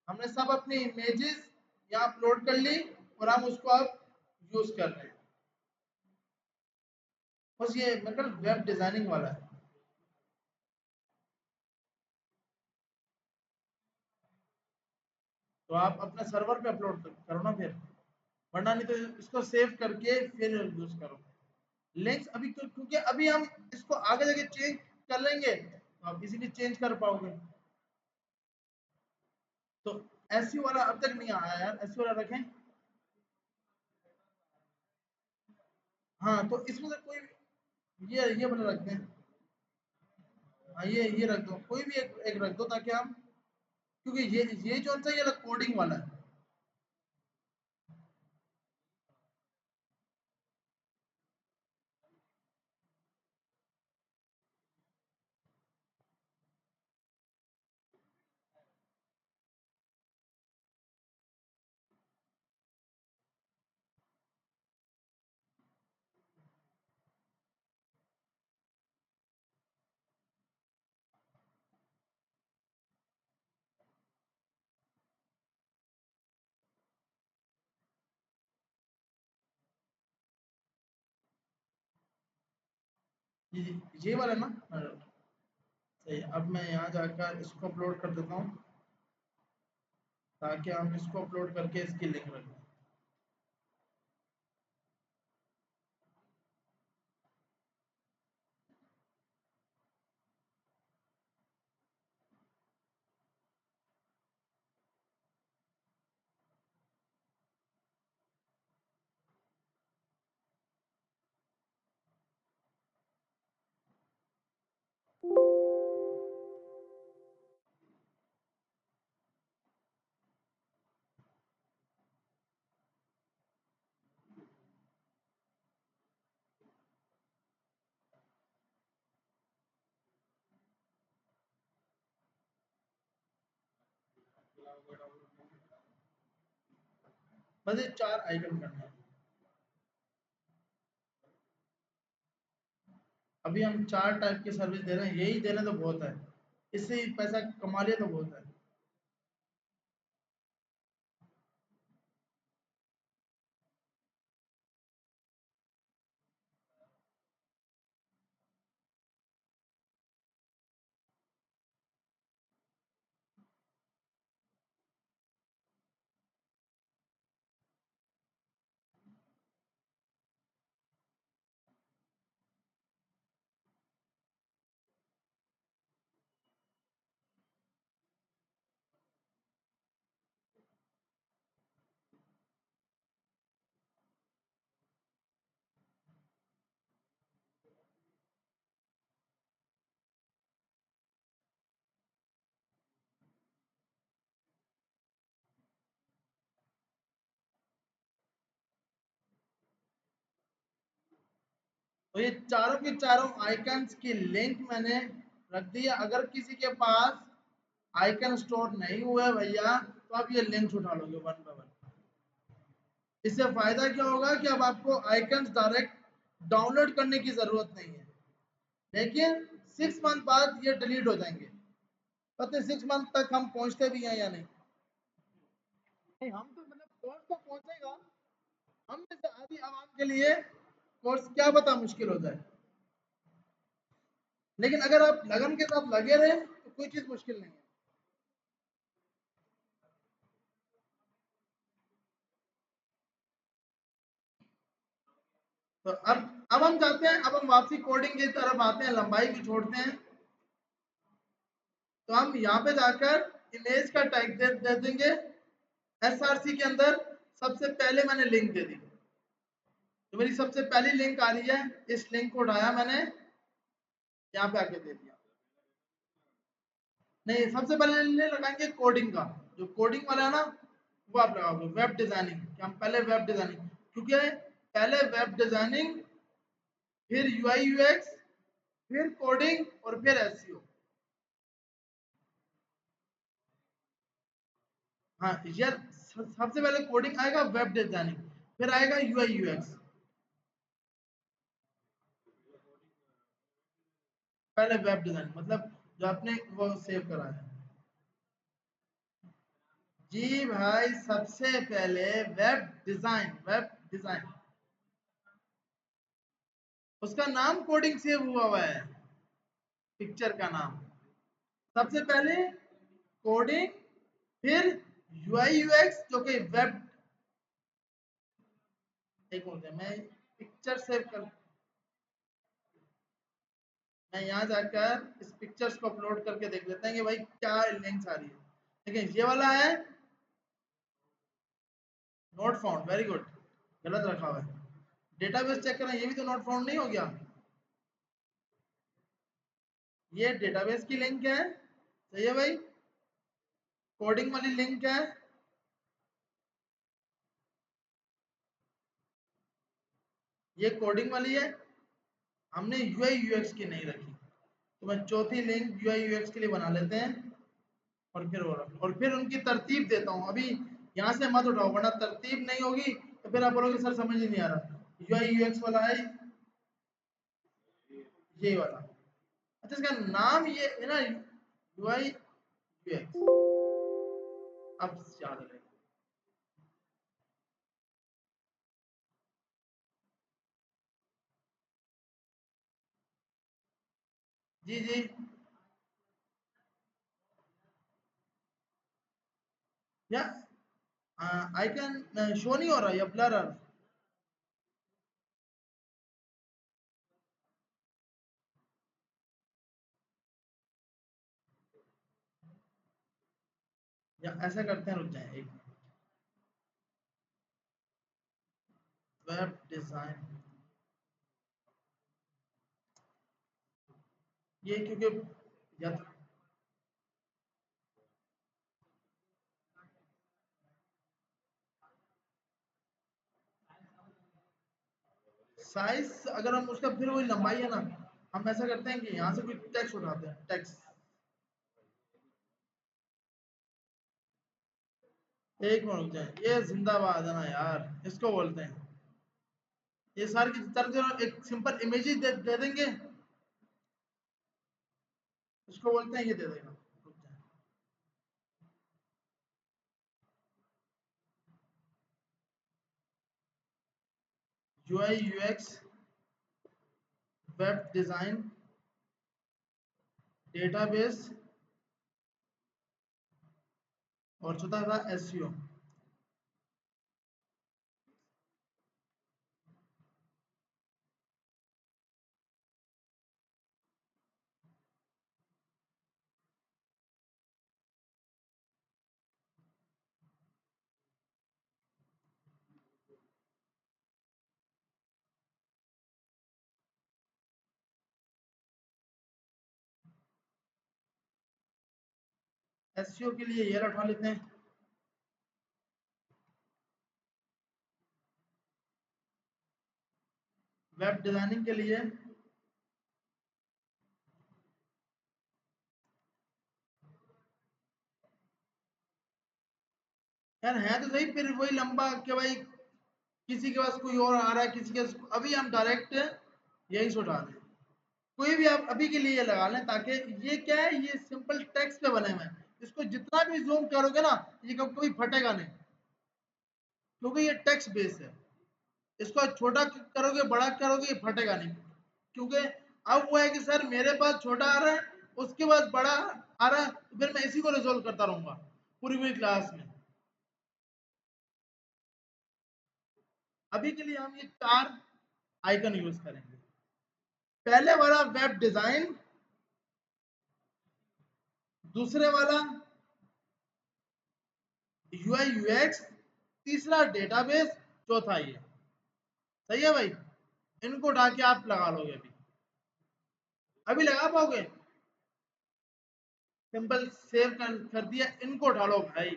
[SPEAKER 1] हमने सब अपनी इमेजेस यहाँ अपलोड कर ली और हम उसको अब यूज कर रहे हैं। बस ये मतलब वेब डिजाइनिंग वाला है। तो आप अपने सर्वर पे अपलोड करो ना फिर, वरना नहीं तो इसको सेव करके फिर यूज करो। लिंक्स अभी क्योंकि अभी हम इसको आगे जाके चेंज कर लेंगे, तो आप इजीली चेंज कर पाओगे। तो एसयू वाला अब तक नहीं आया यार, एसयू वाला रखें। हाँ, तो इसमें से कोई, ये वाला रखते हैं। हाँ, ये रख दो, कोई भी एक रख दो ताकि हम, क्योंकि ये जो सा ये कोडिंग वाला है। ये वाला ना। सही, अब मैं यहाँ जाकर इसको अपलोड कर देता हूँ ताकि हम इसको अपलोड करके इसकी लिंक रख दें। बस ये 4 आइकन करने हैं। अभी हम 4 टाइप की सर्विस दे रहे हैं, यही देने तो बहुत है, इससे ही पैसा कमा लिया तो बहुत है। तो ये चारों के चारों आइकन्स की लिंक मैंने रख दी है। अगर किसी के पास आइकन स्टोर नहीं हुए भैया, तो आप ये लिंक्स उठा लोगे वन बाय वन। इससे फायदा क्या होगा कि अब आपको आइकन्स डायरेक्ट डाउनलोड करने की जरूरत नहीं है, लेकिन 6 मंथ बाद ये डिलीट हो जाएंगे। पता है 6 मंथ तक हम पहुंचते भी हैं या नहीं? नहीं, हम तो मतलब कोर्स तो पहुंचेगा। हम में से आधी आवाम के लिए कोर्स क्या पता मुश्किल हो जाए, लेकिन अगर आप लगन के साथ लगे रहे तो कोई चीज मुश्किल नहीं है। तो अब हम जाते हैं, अब हम वापसी कोडिंग की तरफ आते हैं, लंबाई भी छोड़ते हैं। तो हम यहाँ पे जाकर इमेज का टैग दे देंगे। एसआरसी के अंदर सबसे पहले मैंने लिंक दे दी, तो मेरी सबसे पहली लिंक आ रही है, इस लिंक को उठाया मैंने, यहाँ पे आके दे दिया। नहीं, सबसे पहले लगाएंगे कोडिंग का, जो कोडिंग वाला है ना वो आप लगाओगे। वेब डिजाइनिंग, कि हम पहले वेब डिजाइनिंग, क्योंकि पहले वेब डिजाइनिंग, फिर यूआई यूएक्स, फिर कोडिंग और फिर एसईओ। हाँ यार, सबसे पहले कोडिंग आएगा, वेब डिजाइनिंग, फिर आएगा यूआई यूएक्स। पहले वेब डिजाइनिंग मतलब जो आपने वो सेव करा है। जी भाई, सबसे पहले वेब डिजाइन, वेब डिजाइन, उसका नाम कोडिंग सेव हुआ है, पिक्चर का नाम। सबसे पहले कोडिंग, फिर यूआई यूएक्स जो कि वेब। एक मिनट मैं पिक्चर सेव कर, मैं यहाँ जाकर इस पिक्चर्स को अपलोड करके देख लेते हैं कि भाई क्या लिंक्स आ रही है। देखिए ये वाला है नोट फाउंड, वेरी गुड, गलत रखा हुआ है। डेटाबेस चेक करें, ये भी तो नोट फाउंड नहीं हो गया? ये डेटाबेस की लिंक है, सही है भाई। कोडिंग वाली लिंक है, ये कोडिंग वाली है। हमने यूआई यूएक्स की नहीं रखी, तो मैं चौथी लिंक यूआई यूएक्स के लिए बना लेते हैं। और फिर उनकी तरतीब देता हूँ। अभी यहाँ से मत उठाओ, वरना तरतीब नहीं होगी तो फिर आप बोलोगे सर समझ ही नहीं आ रहा। यूआई यूएक्स वाला है ये वाला। अच्छा, इसका नाम ये है ना, यूआई यूएक्स। अब याद रहे। जी जी। या आई कैन शो नहीं हो रहा या ब्लर आ रहा है? या ऐसा करते हैं, रुक जाए एक, वेब डिजाइन, ये क्योंकि या साइज अगर हम उसका फिर वही लंबाई है ना, हम ऐसा करते हैं कि यहाँ से कोई टेक्स्ट उठाते हैं, टेक्स्ट। एक मिनट रुक जाए, ये जिंदाबाद है ना यार, इसको बोलते हैं। ये सारी की तरफ से एक सिंपल इमेज ही दे देंगे, इसको बोलते हैं, ये दे देगा। रुक जाए, UI UX, web design, database, और चौथा था एसईओ। एसईओ के लिए ये उठा लेते हैं। वेब डिजाइनिंग के लिए यार है तो सही, फिर वही लंबा कि भाई किसी के पास कोई और आ रहा है, किसी के पास, अभी हम डायरेक्ट यही से उठा दें। कोई भी आप अभी के लिए ये लगा लें, ताकि ये क्या है, ये सिंपल टेक्स्ट पे बने हुए हैं, इसको जितना भी जूम करोगे ना, ये कभी कभी फटेगा नहीं, क्योंकि ये टेक्स्ट बेस है। इसको छोटा करोगे, बड़ा करोगे, ये फटेगा नहीं, क्योंकि अब वो है कि सर मेरे पास छोटा आ रहा है, उसके पास बड़ा आ रहा है, तो फिर मैं इसी को रिजोल्व करता रहूंगा पूरी पूरी क्लास में। अभी के लिए हम ये 4 आइकन यूज करेंगे। पहले वाला वेब डिजाइन, दूसरे वाला यूआई यूएक्स, तीसरा डेटाबेस, चौथा ये। सही है भाई, इनको उठा के आप लगा लोगे अभी, अभी लगा पाओगे? सिंपल सेव कर दिया, इनको उठा लो भाई।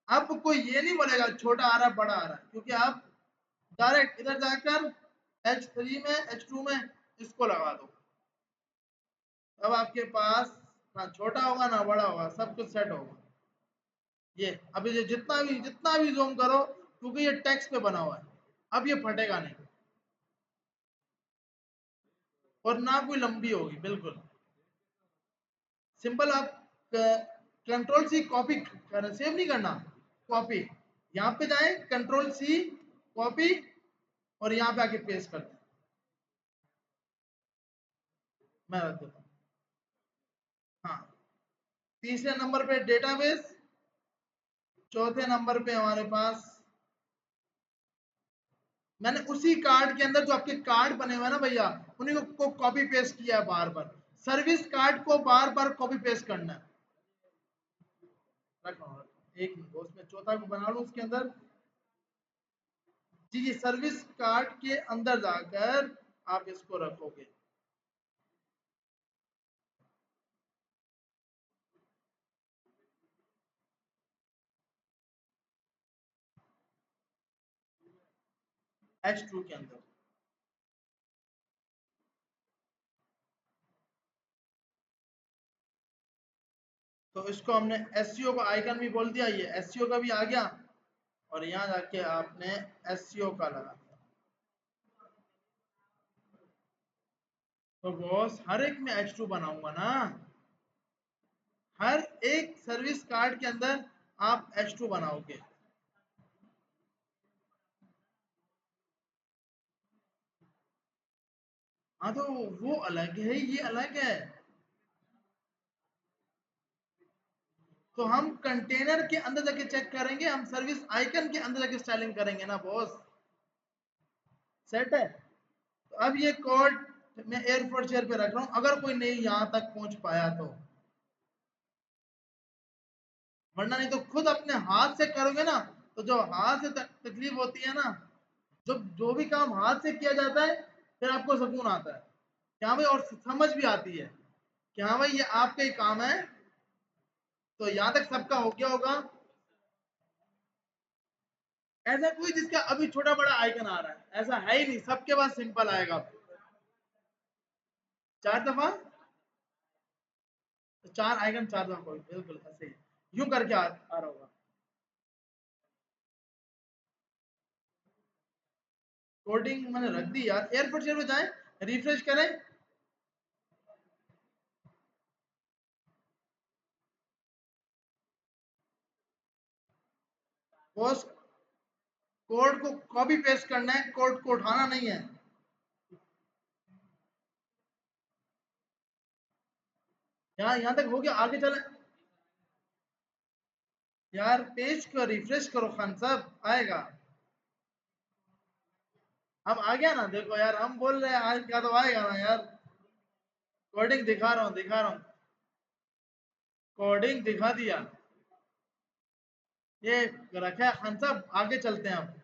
[SPEAKER 1] अब कोई ये नहीं बोलेगा छोटा आ रहा है, बड़ा आ रहा है, क्योंकि आप डायरेक्ट इधर जाकर H3 में, H2 में इसको लगा दो। अब आपके पास ना छोटा होगा ना बड़ा होगा, सब कुछ सेट होगा। ये अभी ये जितना भी जूम करो, क्योंकि ये टेक्स्ट पे बना हुआ है, अब ये फटेगा नहीं, और ना कोई लंबी होगी, बिल्कुल सिंपल। आप कंट्रोल सी कॉपी करना, सेव नहीं करना, कॉपी, यहाँ पे जाए कंट्रोल सी कॉपी, और यहाँ पे आके पेस्ट कर दें। मैं रख देता हूँ। हाँ, तीसरे नंबर पे डेटाबेस, चौथे नंबर पे हमारे पास, मैंने उसी कार्ड के अंदर जो आपके कार्ड बने हुए हैं ना भैया, उन्हीं को कॉपी पेस्ट किया है बार बार। सर्विस कार्ड को बार बार कॉपी पेस्ट करना है। रखो एक मिनट, उसमें चौथा को बना लो उसके अंदर। जी जी, सर्विस कार्ड के अंदर जाकर आप इसको रखोगे। H2 के अंदर। तो इसको हमने एसईओ का आइकन भी बोल दिया, ये एसईओ का भी आ गया, और यहाँ जाके आपने एसईओ का लगा दिया। तो बॉस हर एक में H2 बनाऊंगा ना, हर एक सर्विस कार्ड के अंदर आप H2 बनाओगे। हाँ तो वो अलग है, ये अलग है। तो हम कंटेनर के अंदर जाके चेक करेंगे, हम सर्विस आइकन के अंदर जाके स्टाइलिंग करेंगे ना बॉस। सेट है। तो अब ये कोड मैं एयरपोर्ट शेयर पे रख रहा हूं, अगर कोई नहीं यहां तक पहुंच पाया तो, वरना नहीं तो खुद अपने हाथ से करोगे ना, तो जो हाथ से तकलीफ होती है ना, जो भी काम हाथ से किया जाता है, फिर आपको सुकून आता है क्या भाई, और समझ भी आती है कि हाँ भाई ये आपका ही काम है। तो यहां तक सबका हो गया होगा। ऐसा कोई जिसका अभी छोटा बड़ा आइकन आ रहा है, ऐसा है ही नहीं, सबके पास सिंपल आएगा। 4 दफा, तो 4 आइकन 4 दफा, बिल्कुल ऐसे ही यूं करके आ रहा होगा। कोडिंग मैंने रख दी यार, एयरपोर्ट शेयर में जाएं, रिफ्रेश करें। बॉस कोड को कॉपी पेस्ट करना है, कोड को उठाना नहीं है। यहाँ तक हो गया, आगे चले यार, पेज को रिफ्रेश करो खान साहब, आएगा। हम आ गया ना, देखो यार हम बोल रहे हैं आज का तो आएगा ना यार। कोडिंग दिखा रहा हूँ, दिखा रहा हूँ, कोडिंग दिखा दिया, ये रखा है खान साहब। आगे चलते हैं अब।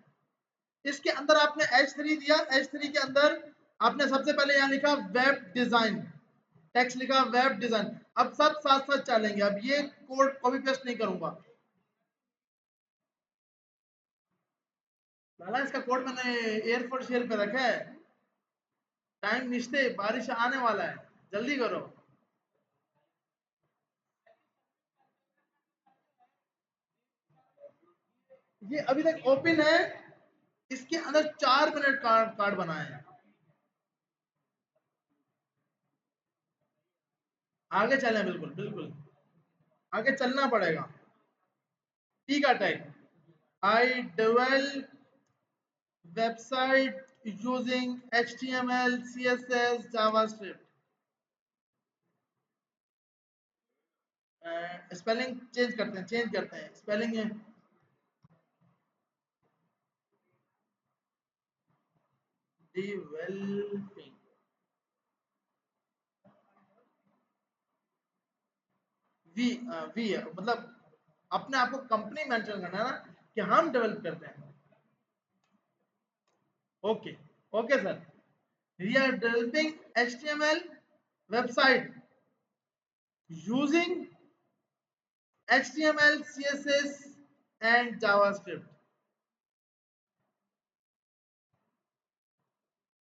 [SPEAKER 1] इसके अंदर आपने H3 दिया, H3 के अंदर आपने सबसे पहले यहाँ लिखा वेब डिजाइन, टेक्स्ट लिखा वेब डिजाइन। अब सब साथ साथ चलेंगे, अब ये कोड कॉपी पेस्ट नहीं करूंगा। लाला इसका कोड मैंने एयरपोर्ट शेयर पे रखा है, टाइम निश्चय, बारिश आने वाला है, जल्दी करो। ये अभी तक ओपन है, इसके अंदर 4 मिनट कार्ड बनाए हैं। आगे चलें, बिल्कुल बिल्कुल आगे चलना पड़ेगा। टी का tag, I develop website using HTML CSS JavaScript. Spelling change करते हैं स्पेलिंग है डेवलपिंग। वी मतलब अपने आप को कंपनी मेंशन करना है ना, कि हम डेवलप करते हैं। Okay, okay sir, we are developing HTML website using HTML CSS and JavaScript।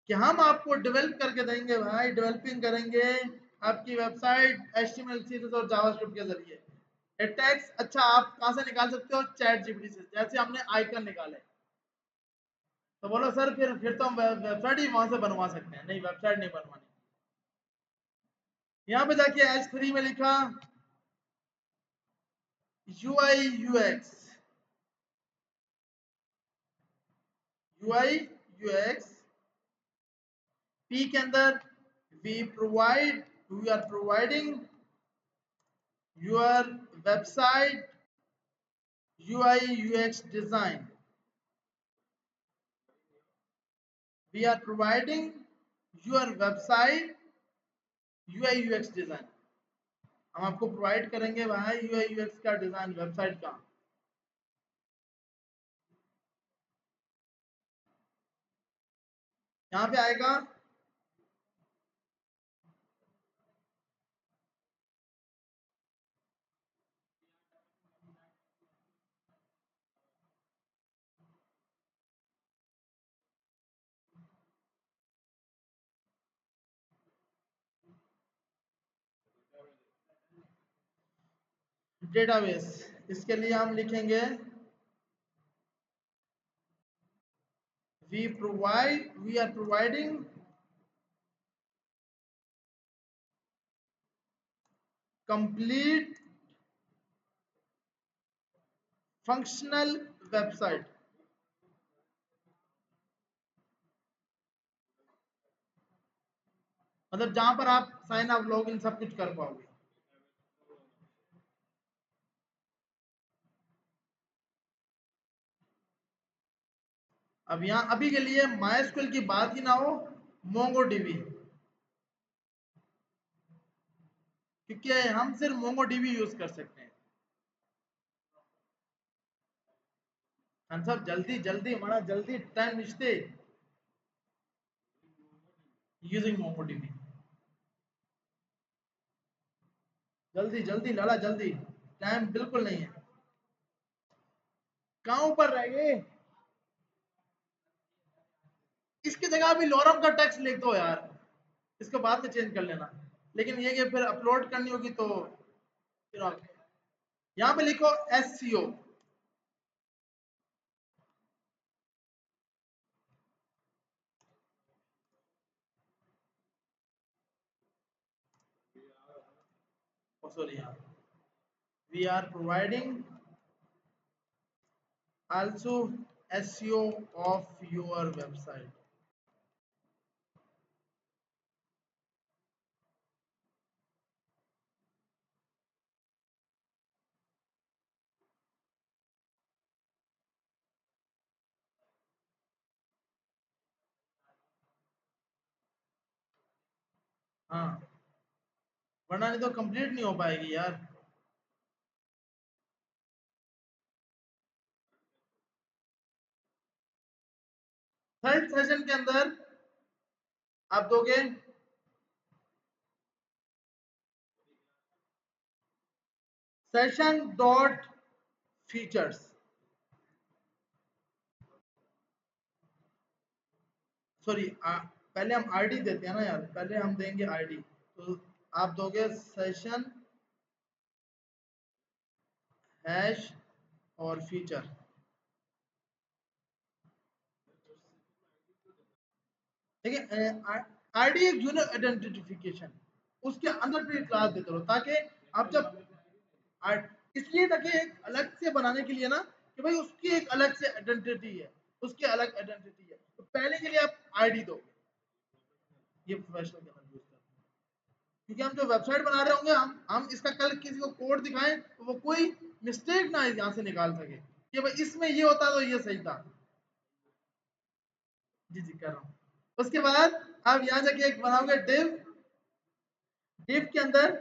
[SPEAKER 1] कि हम आपको डेवलप करके देंगे भाई, डेवलपिंग करेंगे आपकी वेबसाइट HTML CSS और जावास्क्रिप्ट के जरिए। ये टैग्स अच्छा आप कहां से निकाल सकते हो, चैट जीपीटी से, जैसे हमने आइकन निकाले। तो बोलो सर फिर तो हम वेबसाइट ही वहां से बनवा सकते हैं। नहीं, वेबसाइट नहीं बनवानी। यहाँ पे जाके H3 में लिखा UI UX। P के अंदर we are providing your website UI UX design। We are providing your website UI UX design। हम आपको प्रोवाइड करेंगे भाई UI UX का डिजाइन वेबसाइट का। यहाँ पे आएगा डेटाबेस। इसके लिए हम लिखेंगे we are providing complete functional website। मतलब जहां पर आप साइन अप लॉग इन सब कुछ कर पाओगे। अब यहाँ अभी के लिए MySQL की बात ही ना हो, MongoDB, क्योंकि हम सिर्फ MongoDB यूज कर सकते हैं। हम सब जल्दी जल्दी, हमारा जल्दी टाइम निश्चित यूजिंग MongoDB। जल्दी जल्दी लाला, जल्दी, टाइम बिल्कुल नहीं है। कहाँ ऊपर रह गए? इसकी जगह अभी लॉरम का टेक्स्ट लिख दो यार, इसको बाद में चेंज कर लेना, लेकिन ये कि फिर अपलोड करनी होगी तो फिर यहाँ पे लिखो SEO। सॉरी, यहाँ we are providing also SEO of your website। हाँ, वरना नहीं तो कंप्लीट नहीं हो पाएगी यार। थर्ड सेशन के अंदर आप दोगे सेशन डॉट फीचर्स। सॉरी, पहले हम आईडी देते हैं ना यार, पहले हम देंगे आईडी, तो आप दोगे सेशन हैश और फीचर। ठीक है, आईडी एक यूनिक आइडेंटिफिकेशन, उसके अंदर भी क्लास देते रहो, ताकि आप जब इसलिए ताकि एक अलग से बनाने के लिए ना, कि भाई उसकी एक अलग से आइडेंटिटी है, उसकी अलग आइडेंटिटी है, तो पहले के लिए आप आईडी दो। ये प्रोफेशनल के अंदर यूज करते हैं, क्योंकि हम जो वेबसाइट बना रहे होंगे, हम इसका कल किसी को कोड दिखाएं तो वो कोई मिस्टेक ना यहाँ से निकाल सके कि भाई इसमें ये होता तो ये सही था। जी जी, कर रहा हूँ। उसके बाद आप यहाँ जाके एक बनाओगे डिव। डिव के अंदर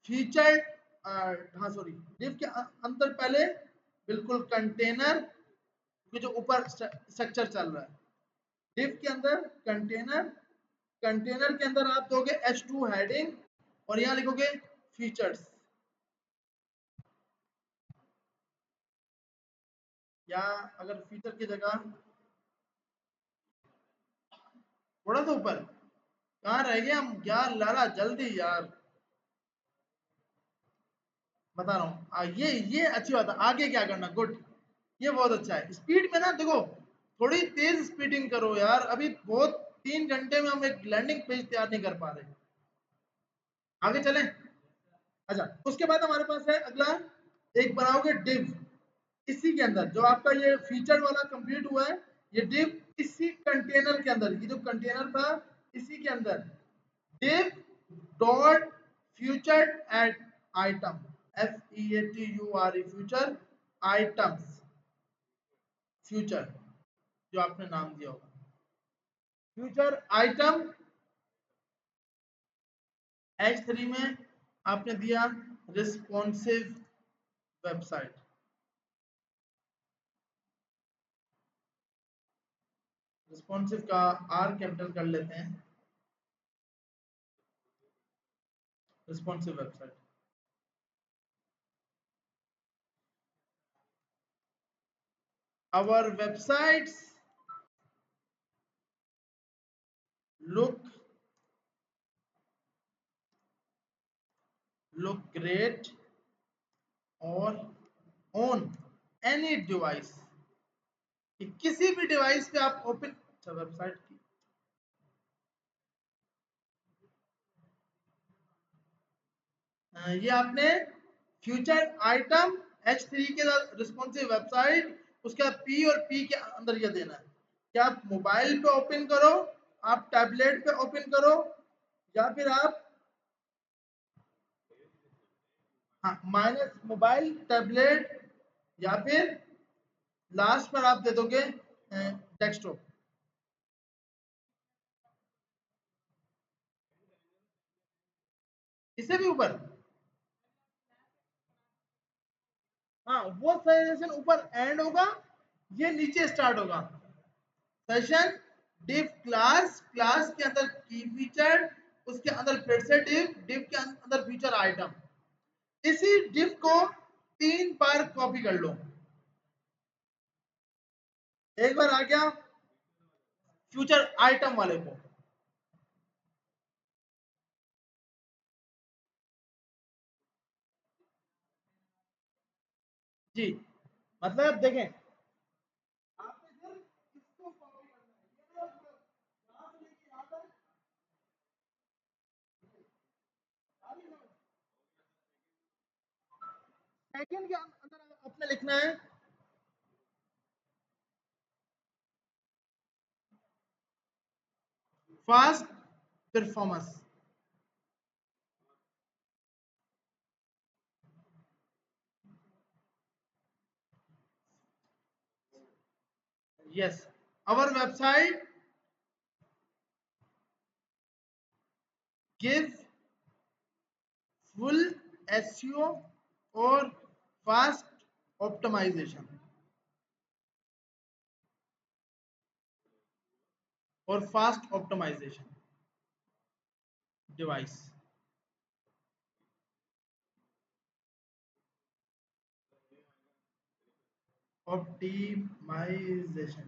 [SPEAKER 1] फीचर, हाँ सॉरी, डिव के अंदर पहले बिल्कुल कंटेनर के जो ऊपर स्ट्रक्चर चल रहा है, डिव के अंदर कंटेनर, कंटेनर के अंदर आप दोगे H2 हेडिंग और यहाँ लिखोगे फीचर्स, या अगर फीचर की जगह थोड़ा सा ऊपर, कहाँ रह गए हम यार, लाला जल्दी यार, बता रहा हूँ। ये अच्छी बात है, आगे क्या करना, गुड, ये बहुत अच्छा है। स्पीड में ना देखो, थोड़ी तेज स्पीडिंग करो यार, अभी बहुत 3 घंटे में हम एक लैंडिंग पेज तैयार नहीं कर पा रहे। आगे चलें। अच्छा, उसके बाद हमारे पास है अगला, एक बनाओगे डिव। इसी के अंदर जो आपका ये फीचर वाला कंप्लीट हुआ है, ये डिव इसी कंटेनर के अंदर, ये जो कंटेनर था इसी के अंदर div dot featured at item, FEATURE, future items, future जो आपने नाम दिया होगा, फ्यूचर आइटम। H3 में आपने दिया रिस्पॉन्सिव वेबसाइट। रिस्पॉन्सिव का R कैपिटल कर लेते हैं, responsive website. Our websites look great or on any device, कि किसी भी डिवाइस पे आप ओपन, अच्छा वेबसाइट की, ये आपने फ्यूचर आइटम H3 के रिस्पॉन्सिव वेबसाइट, उसका P और P के अंदर ये देना है कि आप मोबाइल पे ओपन करो, आप टैबलेट पे ओपन करो, या फिर आप, हाँ, माइनस मोबाइल टैबलेट, या फिर लास्ट पर आप दे दोगे डेस्कटॉप। इससे भी ऊपर, हाँ वो सेशन ऊपर एंड होगा, ये नीचे स्टार्ट होगा। सेशन डिव क्लास, क्लास के अंदर की फीचर, उसके अंदर फिर से डिव, डिव के अंदर फीचर आइटम। इसी डिव को 3 बार कॉपी कर लो। एक बार आ गया फ्यूचर आइटम वाले को, जी मतलब देखें, आपने सिर्फ इसको कॉपी करना है, ये यहाँ से लेके यहाँ तक सेकंड के अंदर अपने लिखना है fast performance. Yes, our website give full SEO और fast optimization और fast optimization device। ऑप्टिमाइजेशन,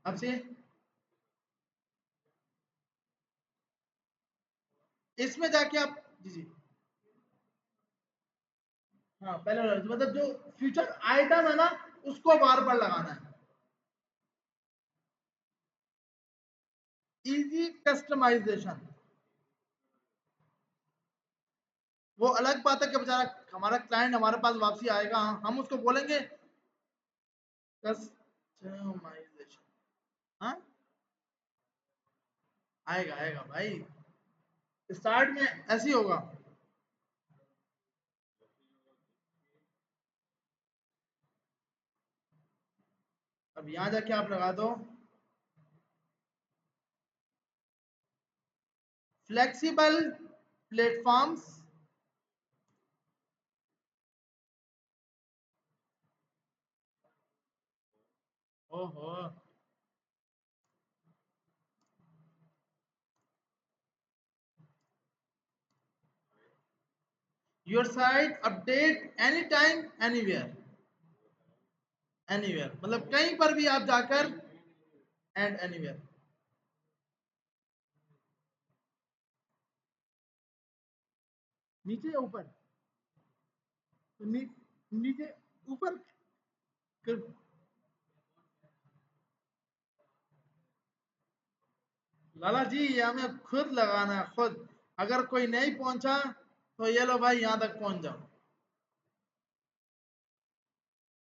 [SPEAKER 1] अब से इसमें जाके आप, जी जी, हाँ पहले मतलब जो फ्यूचर आइटम है ना, उसको बार बार लगाना है। इजी कस्टमाइजेशन, वो अलग बात है कि बेचारा हमारा क्लाइंट हमारे पास वापसी आएगा, हम उसको बोलेंगे कस्टमाइजेशन, हाँ आएगा आएगा भाई, स्टार्ट में ऐसे ही होगा। अब यहां जाके आप लगा दो फ्लेक्सिबल प्लेटफॉर्म्स, ओहो, your site update any time anywhere, anywhere मतलब कहीं पर भी आप जाकर, एंड एनीवेयर। नीचे या ऊपर, तो नीचे ऊपर कर, लाला जी ये हमें खुद लगाना है खुद, अगर कोई नहीं पहुंचा तो ये लो भाई यहां तक पहुंच जाओ,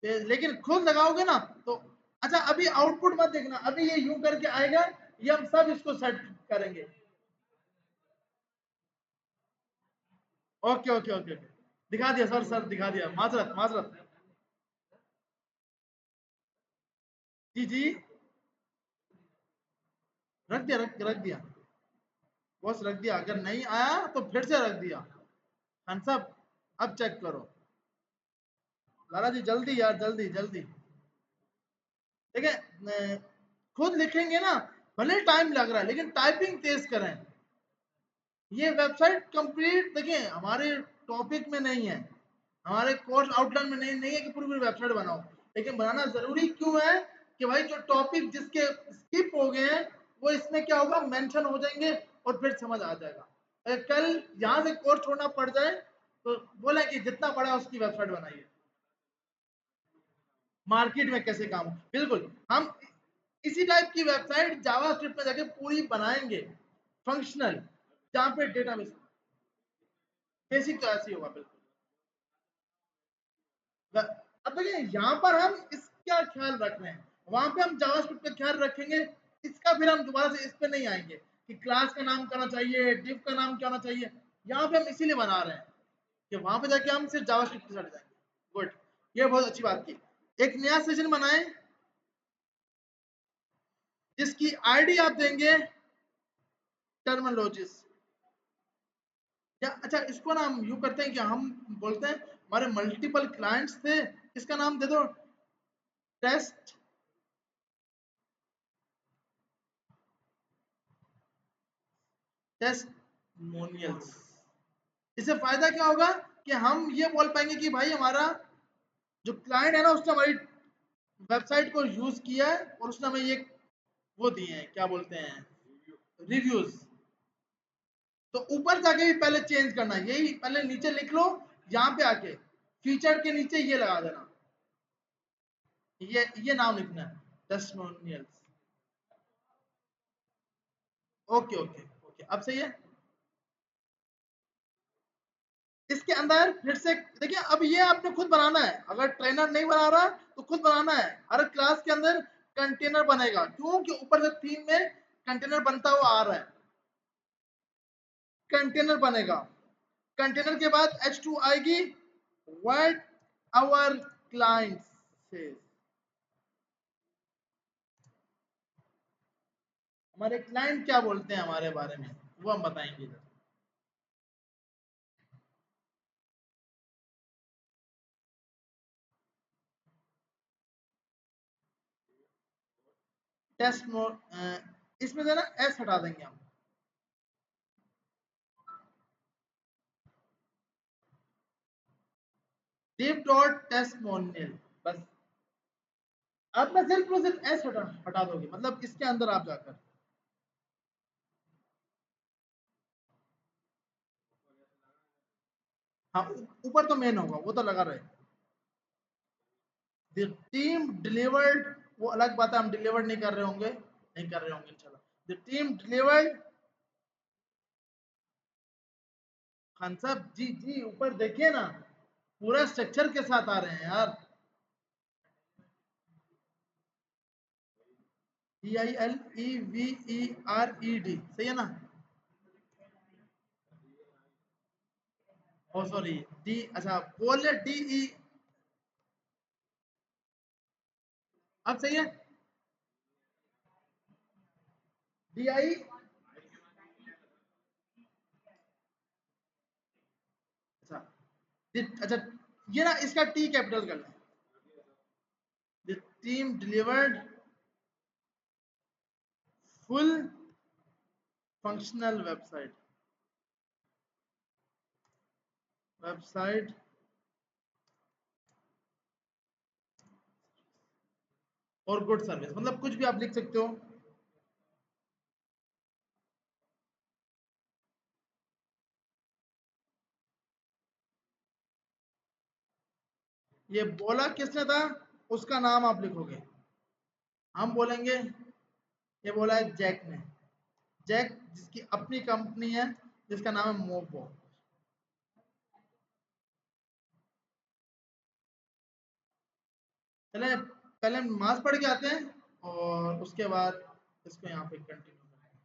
[SPEAKER 1] लेकिन खुद लगाओगे ना तो। अच्छा अभी आउटपुट मत देखना, अभी ये यूं करके आएगा, ये हम सब इसको सेट करेंगे। ओके ओके ओके ओके, दिखा दिया सर, सर दिखा दिया, माजरत माजरत। जी जी, रख दिया, रख दिया बॉस, रख दिया, अगर नहीं आया तो फिर से रख दिया। खान साहब अब चेक करो, लाला जी जल्दी यार, जल्दी जल्दी। देखिए खुद लिखेंगे ना, भले टाइम लग रहा है लेकिन टाइपिंग तेज करें। ये वेबसाइट कंप्लीट देखिए हमारे टॉपिक में नहीं है, हमारे कोर्स आउटलाइन में नहीं है कि पूरी पूरी वेबसाइट बनाओ, लेकिन बनाना जरूरी क्यों है कि भाई जो टॉपिक जिसके स्किप हो गए हैं वो इसमें क्या होगा, मेंशन हो जाएंगे और फिर समझ आ जाएगा। कल यहाँ से कोर्स छोड़ना पड़ जाए तो बोला कि जितना पड़ा उसकी वेबसाइट बनाइए, मार्केट में कैसे काम हो। बिल्कुल हम इसी टाइप की वेबसाइट जावास्क्रिप्ट में जाके पूरी बनाएंगे, फंक्शनल, जहाँ पे डेटाबेस बेसिक तो ऐसे ही होगा बिल्कुल। अब देखिए यहाँ पर हम इसका ख्याल रख रहे हैं, वहां पे हम जावास्क्रिप्ट का ख्याल रखेंगे, इसका फिर हम दोबारा से इस पे नहीं आएंगे कि क्लास का नाम करना चाहिए, डिव का नाम क्या होना चाहिए। यहाँ पे हम इसीलिए बना रहे हैं कि वहां पे जाके हम सिर्फ जावास्क्रिप्ट के साथ जाएंगे। गुड, ये बहुत अच्छी बात की। एक नया सेशन बनाएं, इसकी आईडी आप देंगे टर्मिनोलॉजिस, या अच्छा इसको ना हम यू करते हैं कि हम बोलते हैं हमारे मल्टीपल क्लाइंट्स थे, इसका नाम दे दो टेस्ट टेस्टमोनियल्स। इससे फायदा क्या होगा कि हम ये बोल पाएंगे कि भाई हमारा जो क्लाइंट है ना उसने हमारी वेबसाइट को यूज किया है और उसने हमें ये वो दिए हैं, क्या बोलते हैं, रिव्यूज। तो ऊपर जाके भी पहले चेंज करना है, यही पहले नीचे लिख लो, यहाँ पे आके फीचर के नीचे ये लगा देना, ये नाम लिखना है टेस्टिमोनियल्स। ओके ओके ओके, अब सही है। इसके अंदर फिर से देखिए, अब ये आपने खुद बनाना है, अगर ट्रेनर नहीं बना रहा तो खुद बनाना है। हर क्लास के अंदर कंटेनर बनेगा, क्योंकि ऊपर से थीम में कंटेनर बनता हुआ आ रहा है, कंटेनर बनेगा। कंटेनर के बाद H2 आएगी, व्हाट आवर क्लाइंट से, हमारे क्लाइंट क्या बोलते हैं हमारे बारे में वो हम बताएंगे इधर। टेस्ट मोड इसमें से ना एस हटा देंगे हम, div डॉट टेस्टमोनियल, बस आप ना सिर्फ और सिर्फ एस हटा दोगे, मतलब इसके अंदर आप जाकर हाँ ऊपर तो मेन होगा, वो तो लगा रहे। द टीम डिलीवर्ड, वो अलग बात है, हम डिलीवर नहीं कर रहे होंगे, नहीं कर रहे होंगे इंशाल्लाह। द टीम डिलीवर्ड, खान साहब जी जी ऊपर देखिए ना, पूरा स्ट्रक्चर के साथ आ रहे हैं यार। DILEVERED सही है ना? ओ सॉरी, डी अच्छा बोले DE, अब सही है। DI, अच्छा अच्छा ये ना इसका टी कैपिटल कर लें। The team delivered full functional website, website और गुड सर्विस, मतलब कुछ भी आप लिख सकते हो। ये बोला किसने था, उसका नाम आप लिखोगे। हम बोलेंगे ये बोला है जैक ने, जैक जिसकी अपनी कंपनी है जिसका नाम है मोबो। चले पहले नमाज पढ़ के आते हैं और उसके बाद इसको यहाँ पे कंटिन्यू करेंगे।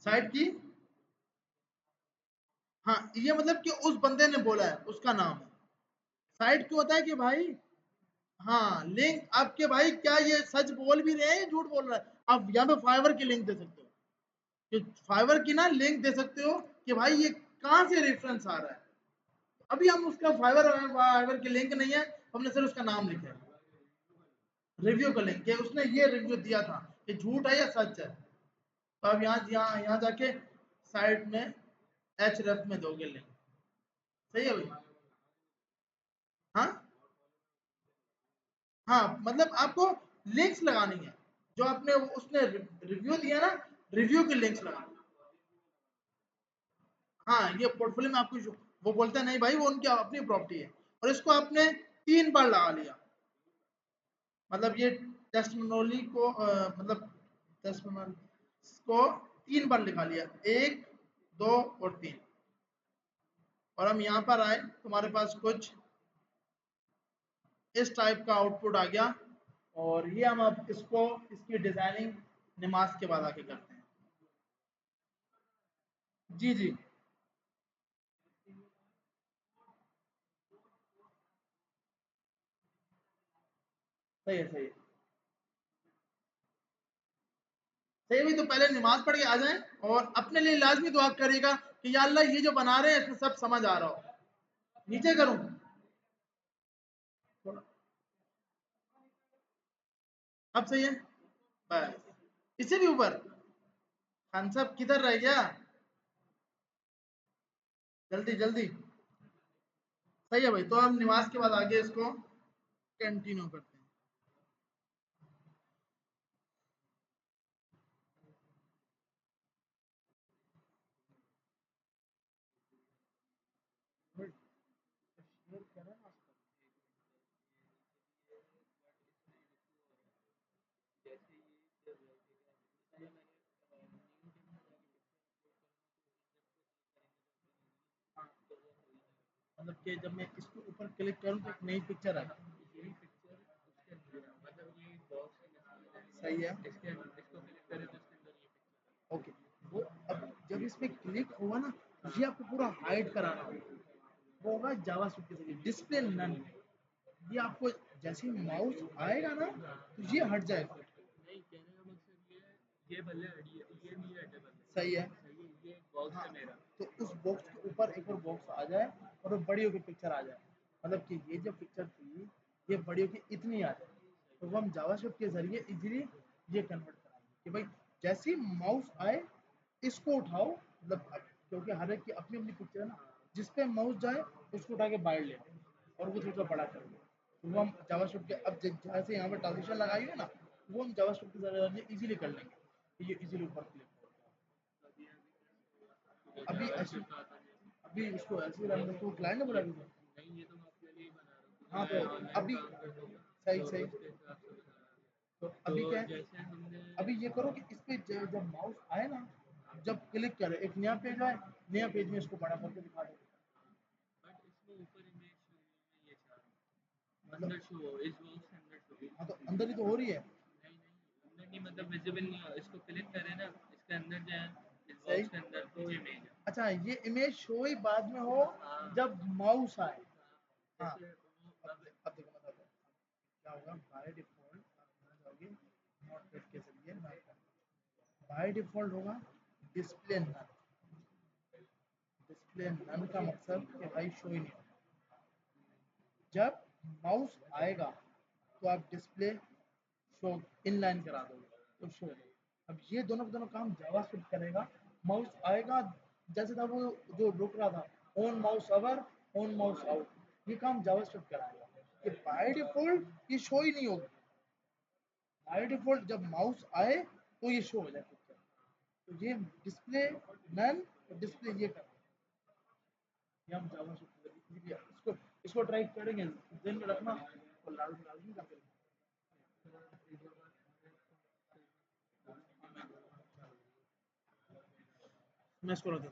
[SPEAKER 1] साइट की, हाँ ये मतलब कि उस बंदे ने बोला है, उसका नाम है। साइट क्यों होता है कि भाई, हाँ लिंक आपके भाई क्या ये सच बोल भी रहे हैं झूठ बोल रहा है। आप यहाँ पे फाइवर की लिंक दे सकते हो, कि फाइवर की ना लिंक दे सकते हो कि भाई ये कहाँ से रेफरेंस आ रहा है। अभी हम उसका फाइवर फाइवर की लिंक नहीं है, हमने सिर्फ उसका नाम लिखा है, रिव्यू का लिंक है, उसने ये रिव्यू दिया था कि झूठ है या सच है। तो अब यहाँ यहाँ यहाँ जाके साइट में एच रेफ में दोगे लिंक, सही है भाई। हाँ हाँ मतलब आपको लिंक्स लगानी है, जो आपने उसने रिव्यू दिया ना, रिव्यू की लिंक्स लगानी। हाँ ये पोर्टफोलियो में आपको वो बोलते हैं नहीं भाई वो उनकी अपनी प्रॉपर्टी है, और इसको आपने 3 बार लगा लिया, मतलब ये टेस्टिमोनी को मतलब टेस्टिमोनी को 3 बार लिखा लिया, 1 2 और 3। और हम यहाँ पर आए, तुम्हारे पास कुछ इस टाइप का आउटपुट आ गया, और ये हम अब इसको इसकी डिजाइनिंग नमाज के बाद आके करते हैं। जी जी सही है, सही है। सही भाई, तो पहले नमाज पढ़ के आ जाएं और अपने लिए लाजमी दुआ करिएगा कि या अल्लाह ये जो बना रहे हैं इसमें सब समझ आ रहा हो। नीचे करूं थोड़ा, अब सही है। बस इससे भी ऊपर। खान साहब किधर रह गया, जल्दी जल्दी। सही है भाई, तो हम नमाज के बाद आगे इसको कंटिन्यू करते हैं। मतलब कि जब मैं इसके ऊपर क्लिक करूं तो एक नई पिक्चर आए। सही है। ओके, वो अब जब इस पे क्लिक हुआ ना, ये आपको पूरा हाइड कराना होगा। वो होगा जावास्क्रिप्ट के जरिए डिस्प्ले नन। ये आपको जैसे ही माउस आएगा ना तो ये हट जाएगा। नहीं, कहने का मकसद ये भले ये नहीं हटे भले। सही है। ये बॉक्स है मेरा, तो उस बॉक्स के ऊपर एक और बॉक्स आ जाए और वो बड़ी होकर पिक्चर आ जाए। मतलब कि ये जो पिक्चर थी ये बड़ी होकर इतनी आ जाए, तो वो हम जावास्क्रिप्ट के जरिए इजीली ये कन्वर्ट कराएंगे कि भाई जैसे ही माउस आए इसको उठाओ। मतलब क्योंकि हर एक की अपनी अपनी पिक्चर है ना, जिस पे माउस जाए उसको उठा के बाहर ले आओ और वो थोड़ा बड़ा कर लो। तो वो हम जावास्क्रिप्ट के अब जैसे यहाँ पे ट्रांजिशन लगाएंगे ना, वो हम जावास्क्रिप्ट के जरिए इजीली कर लेंगे। तो ये इजीली ऊपर क्लिक हो। अभी ऐसे अभी इसको ऐसे रन करके क्लाइंट ने बोला था। नहीं, ये तो मैं अपने लिए ही बना रहा हूँ। हाँ, तो अभी सही सही। तो अभी क्या है, अभी ये करो कि इस पे जब माउस आए ना, जब क्लिक करे एक नया पेज आए, नया पेज में इसको बड़ा करके दिखा दो। बट इसमें ऊपर इमेज ये अंदर शो इस बॉक्स के अंदर शो। हाँ, तो अंदर ही तो हो रही है। नहीं नहीं, अंदर नहीं, मतलब विजिबल नहीं हो। इसको क्लिक करें ना, इसके अंदर जाए, इस बॉक्स के अंदर तो इमेज है। अच्छा, ये इमेज शो ही बाद में हो जब माउस आए। हाँ, अब देखो मतलब क्या होगा। बाय डिफॉल्ट आप जाओगे नोटपैड के जरिए ना, बाय डिफॉल्ट होगा डिस्प्ले नन। डिस्प्ले नन का मतलब कि भाई शो ही नहीं होगा। जब माउस आएगा तो आप डिस्प्ले शो इनलाइन करा दोगे तो शो होगा। अब ये दोनों के दोनों काम जावास्क्रिप्ट करेगा। माउस आएगा जैसे था वो जो रुक रहा था, on mouse our, on mouse out, ये काम जावास्क्रिप्ट कराएगा। ये बाय डिफॉल्ट ये शो ही नहीं होगी। बाय डिफॉल्ट जब माउस आए तो ये शो हो जाए पिक्चर। तो ये डिस्प्ले नन, डिस्प्ले ये कर, ये हम जावास्क्रिप्ट इसको इसको ट्राई करेंगे, दिन में रखना और लाजमी करके मैं इसको रख